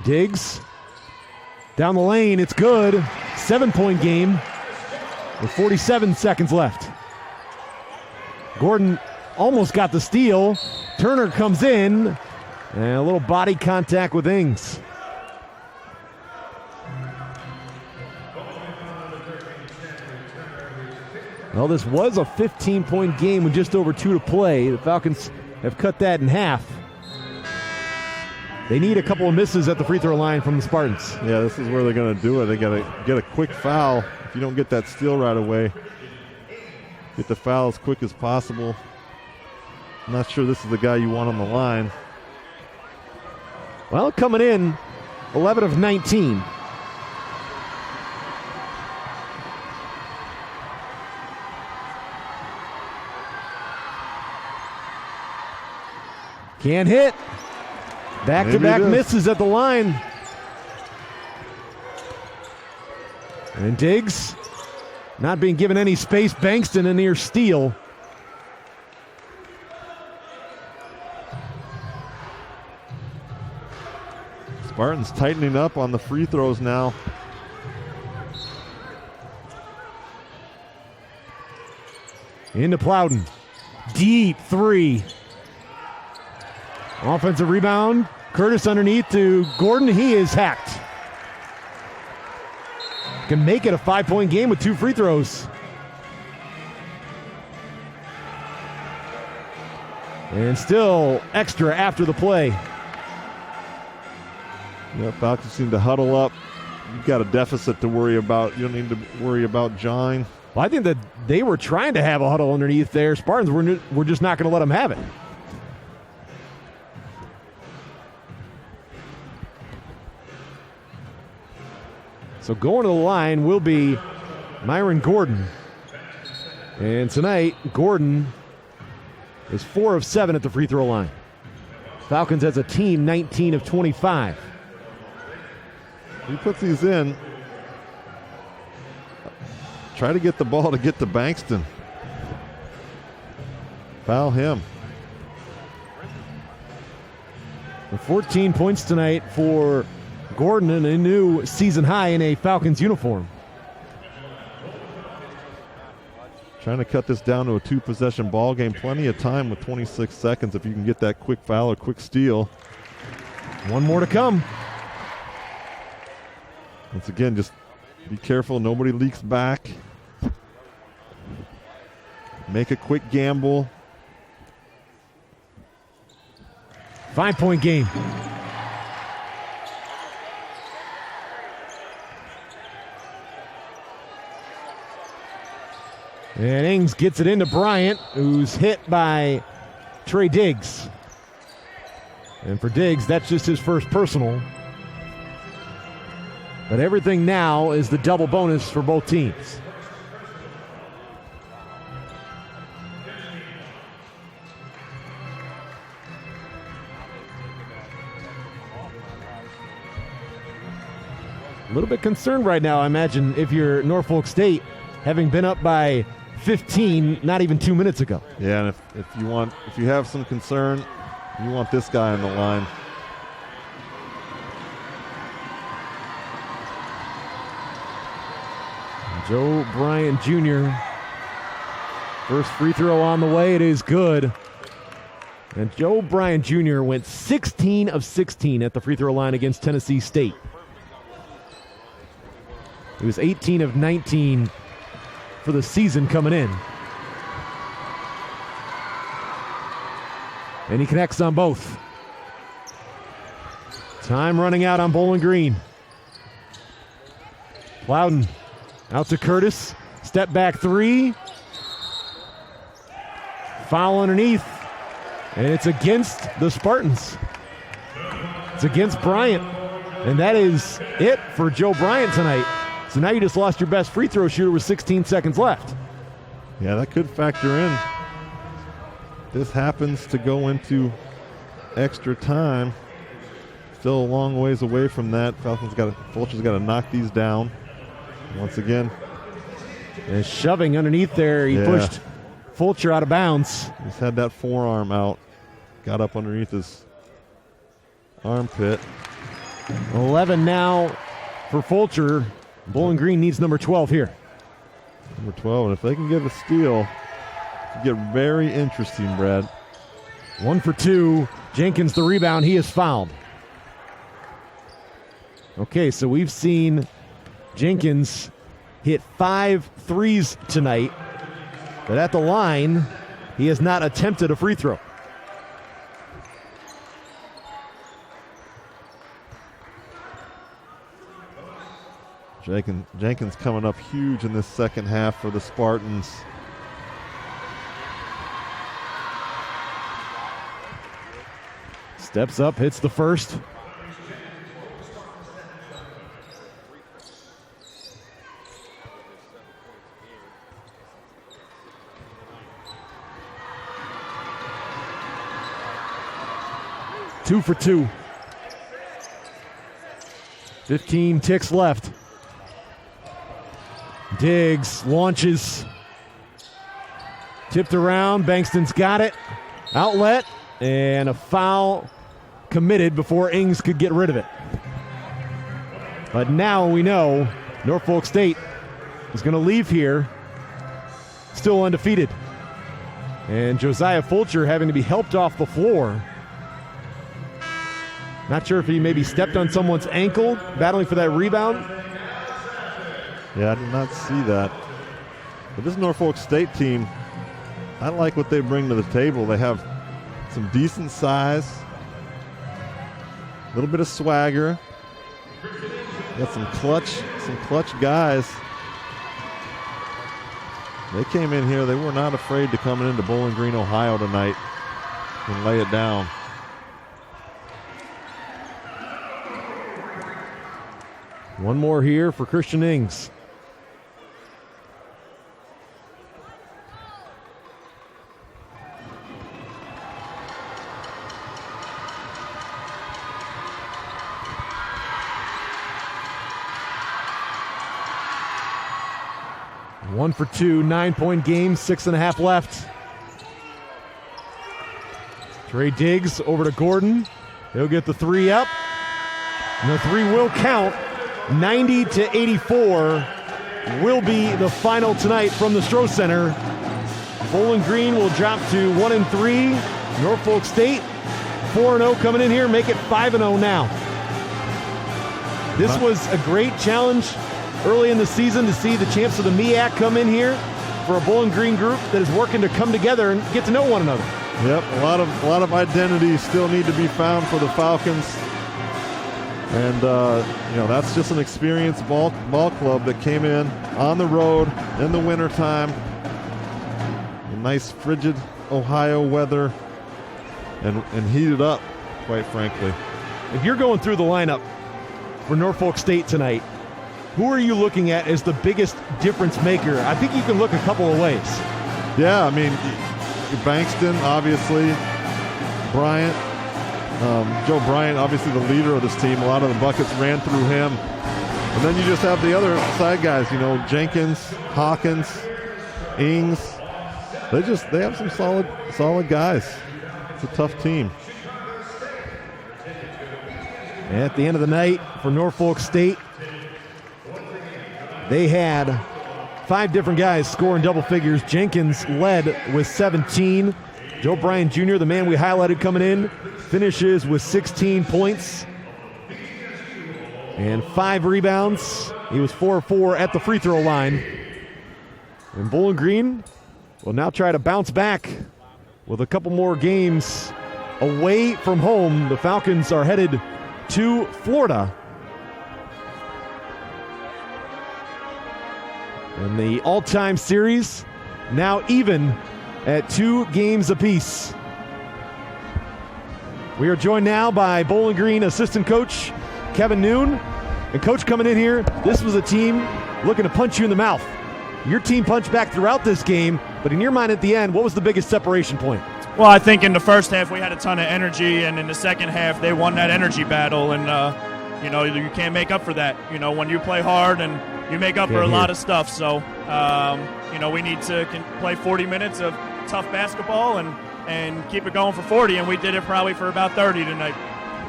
Diggs down the lane, it's good. 7-point game with 47 seconds left. Gordon almost got the steal. Turner comes in, and a little body contact with Ings. Well, this was a 15-point game with just over 2 to play. The Falcons have cut that in half. They need a couple of misses at the free throw line from the Spartans. Yeah, this is where they're going to do it. They got to get a quick foul. If you don't get that steal right away, get the foul as quick as possible. I'm not sure this is the guy you want on the line. Well, coming in, 11 of 19. Can't hit. Back-to-back misses at the line. And Diggs not being given any space. Bankston a near steal. Spartans tightening up on the free throws now. Into Plowden. Deep three. Offensive rebound. Curtis underneath to Gordon. He is hacked. Can make it a 5-point game with 2 free throws. And still extra after the play. Yeah, Falcons seem to huddle up. You've got a deficit to worry about. You don't need to worry about Jine. Well, I think that they were trying to have a huddle underneath there. Spartans were just not going to let them have it. So going to the line will be Myron Gordon. And tonight, Gordon is 4 of 7 at the free throw line. Falcons as a team, 19 of 25. He puts these in. Try to get the ball to get to Bankston. Foul him. 14 points tonight for Gordon and a new season high in a Falcons uniform. Trying to cut this down to a 2-possession ball game. Plenty of time with 26 seconds if you can get that quick foul or quick steal. One more to come. Once again, just be careful. Nobody leaks back. Make a quick gamble. 5-point game. And Ings gets it into Bryant, who's hit by Trey Diggs. And for Diggs, that's just his first personal. But everything now is the double bonus for both teams. A little bit concerned right now, I imagine, if you're Norfolk State, having been up by 15 not even 2 minutes ago. Yeah, and if you have some concern, you want this guy on the line. Joe Bryant Jr. First free throw on the way. It is good. And Joe Bryant Jr. went 16 of 16 at the free throw line against Tennessee State. He was 18 of 19 for the season coming in. And he connects on both. Time running out on Bowling Green. Plowden out to Curtis. Step back three. Foul underneath. And it's against the Spartans. It's against Bryant. And that is it for Joe Bryant tonight. So now you just lost your best free throw shooter with 16 seconds left. Yeah, that could factor in. This happens to go into extra time. Still a long ways away from that. Fulcher's got to knock these down. Once again. And shoving underneath there. He pushed Fulcher out of bounds. He's had that forearm out. Got up underneath his armpit. 11 now for Fulcher. Bowling Green needs number 12 here. Number 12, and if they can get a steal, it could get very interesting, Brad. 1 for 2. Jenkins the rebound. He is fouled. Okay, so we've seen Jenkins hit 5 threes tonight, but at the line, he has not attempted a free throw. Jenkins coming up huge in this second half for the Spartans. Steps up, hits the first. Two for 2. 15 ticks left. Diggs launches. Tipped around. Bankston's got it. Outlet. And a foul committed before Ings could get rid of it. But now we know Norfolk State is going to leave here still undefeated. And Josiah Fulcher having to be helped off the floor. Not sure if he maybe stepped on someone's ankle, battling for that rebound. Yeah, I did not see that. But this Norfolk State team, I like what they bring to the table. They have some decent size, a little bit of swagger. Got some clutch guys. They came in here, they were not afraid to come into Bowling Green, Ohio tonight and lay it down. One more here for Christian Ings. One for 2, 9-point game, 6.5 left. Trey Diggs over to Gordon. He'll get the 3 up. And the 3 will count. 90-84 will be the final tonight from the Stroh Center. Bowling Green will drop to 1-3. Norfolk State 4-0 coming in here, make it 5-0 now. This was a great challenge early in the season to see the champs of the MEAC come in here for a Bowling Green group that is working to come together and get to know one another. Yep, a lot of identities still need to be found for the Falcons. And, that's just an experienced ball club that came in on the road in the wintertime. Nice frigid Ohio weather and heated up, quite frankly. If you're going through the lineup for Norfolk State tonight, who are you looking at as the biggest difference maker? I think you can look a couple of ways. Yeah, I mean, Bankston, obviously, Bryant. Joe Bryant, obviously the leader of this team. A lot of the buckets ran through him. And then you just have the other side guys, Jenkins, Hawkins. Ings. They have some solid guys. It's a tough team. At the end of the night for Norfolk State, they had 5 different guys scoring double figures. Jenkins led with 17. Joe Bryan Jr., the man we highlighted coming in, finishes with 16 points and 5 rebounds. He was 4-4 at the free throw line. And Bowling Green will now try to bounce back with a couple more games away from home. The Falcons are headed to Florida. And the all-time series now even at 2 games apiece. We are joined now by Bowling Green assistant coach Kevin Noon. And coach, coming in here, this was a team looking to punch you in the mouth. Your team punched back throughout this game, but in your mind at the end, what was the biggest separation point? Well, I think in the first half we had a ton of energy, and in the second half they won that energy battle, and you can't make up for that. When you play hard and you make up for a lot of stuff. So we need to play 40 minutes of tough basketball and keep it going for 40, and we did it probably for about 30 tonight.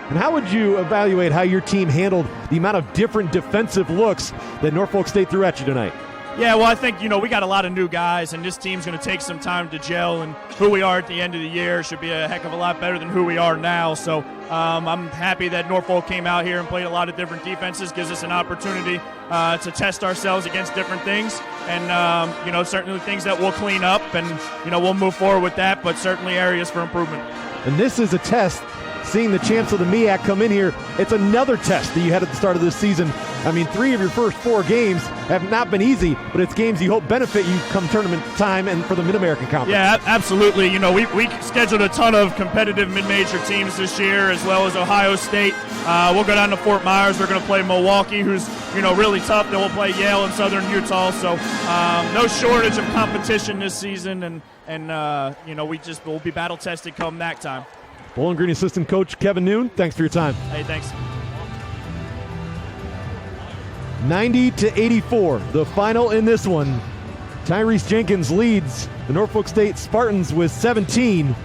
And how would you evaluate how your team handled the amount of different defensive looks that Norfolk State threw at you tonight? Yeah, well, I think, we got a lot of new guys, and this team's going to take some time to gel, and who we are at the end of the year should be a heck of a lot better than who we are now. So I'm happy that Norfolk came out here and played a lot of different defenses, gives us an opportunity to test ourselves against different things, and, certainly things that we'll clean up, and, we'll move forward with that, but certainly areas for improvement. And this is a test. Seeing the champs of the MEAC come in here, it's another test that you had at the start of this season. I mean, 3 of your first 4 games have not been easy, but it's games you hope benefit you come tournament time and for the Mid-American Conference. Yeah, absolutely. We scheduled a ton of competitive mid-major teams this year, as well as Ohio State. We'll go down to Fort Myers. We're going to play Milwaukee, who's really tough. Then we'll play Yale and Southern Utah. So no shortage of competition this season, and we'll be battle tested come that time. Bowling Green assistant coach Kevin Noon, thanks for your time. Hey, thanks. 90-84, the final in this one. Tyrese Jenkins leads the Norfolk State Spartans with 17.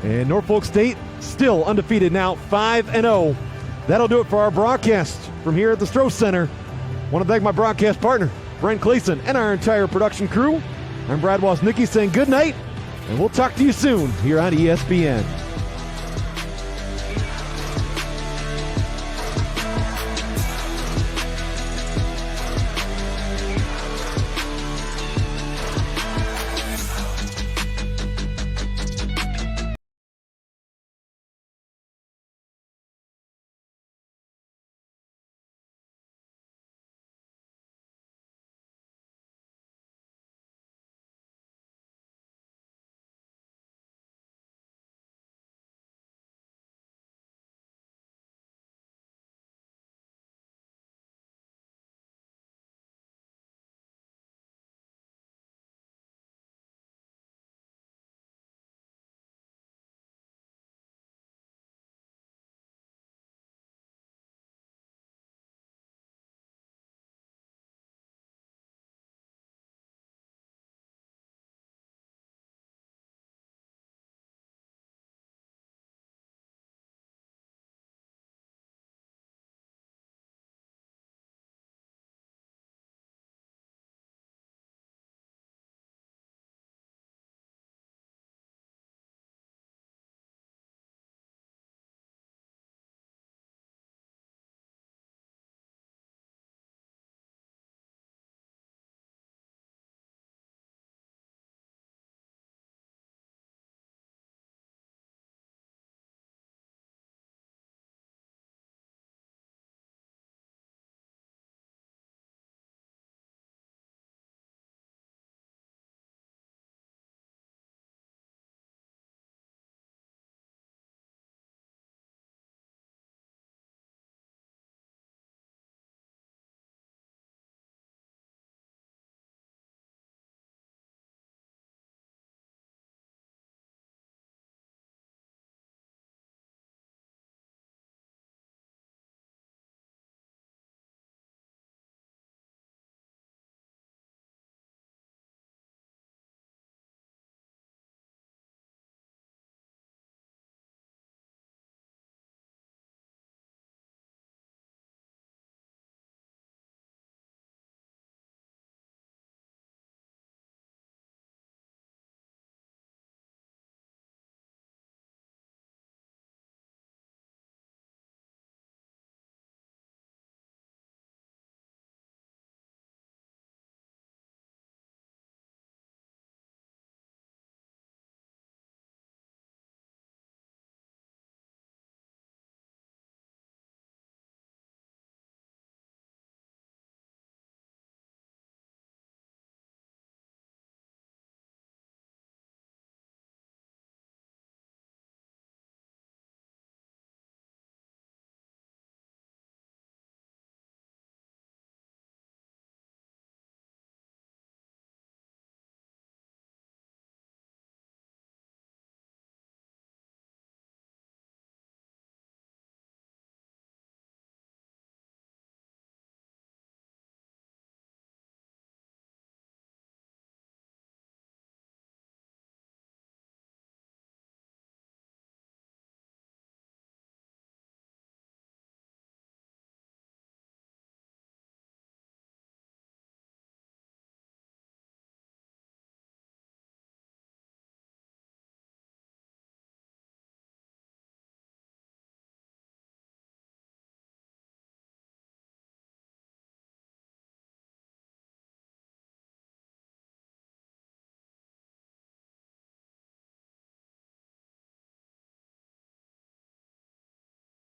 And Norfolk State still undefeated now, 5-0. That'll do it for our broadcast from here at the Stroh Center. I want to thank my broadcast partner, Brent Clayson, and our entire production crew. I'm Brad Woznicki saying good night, and we'll talk to you soon here on ESPN.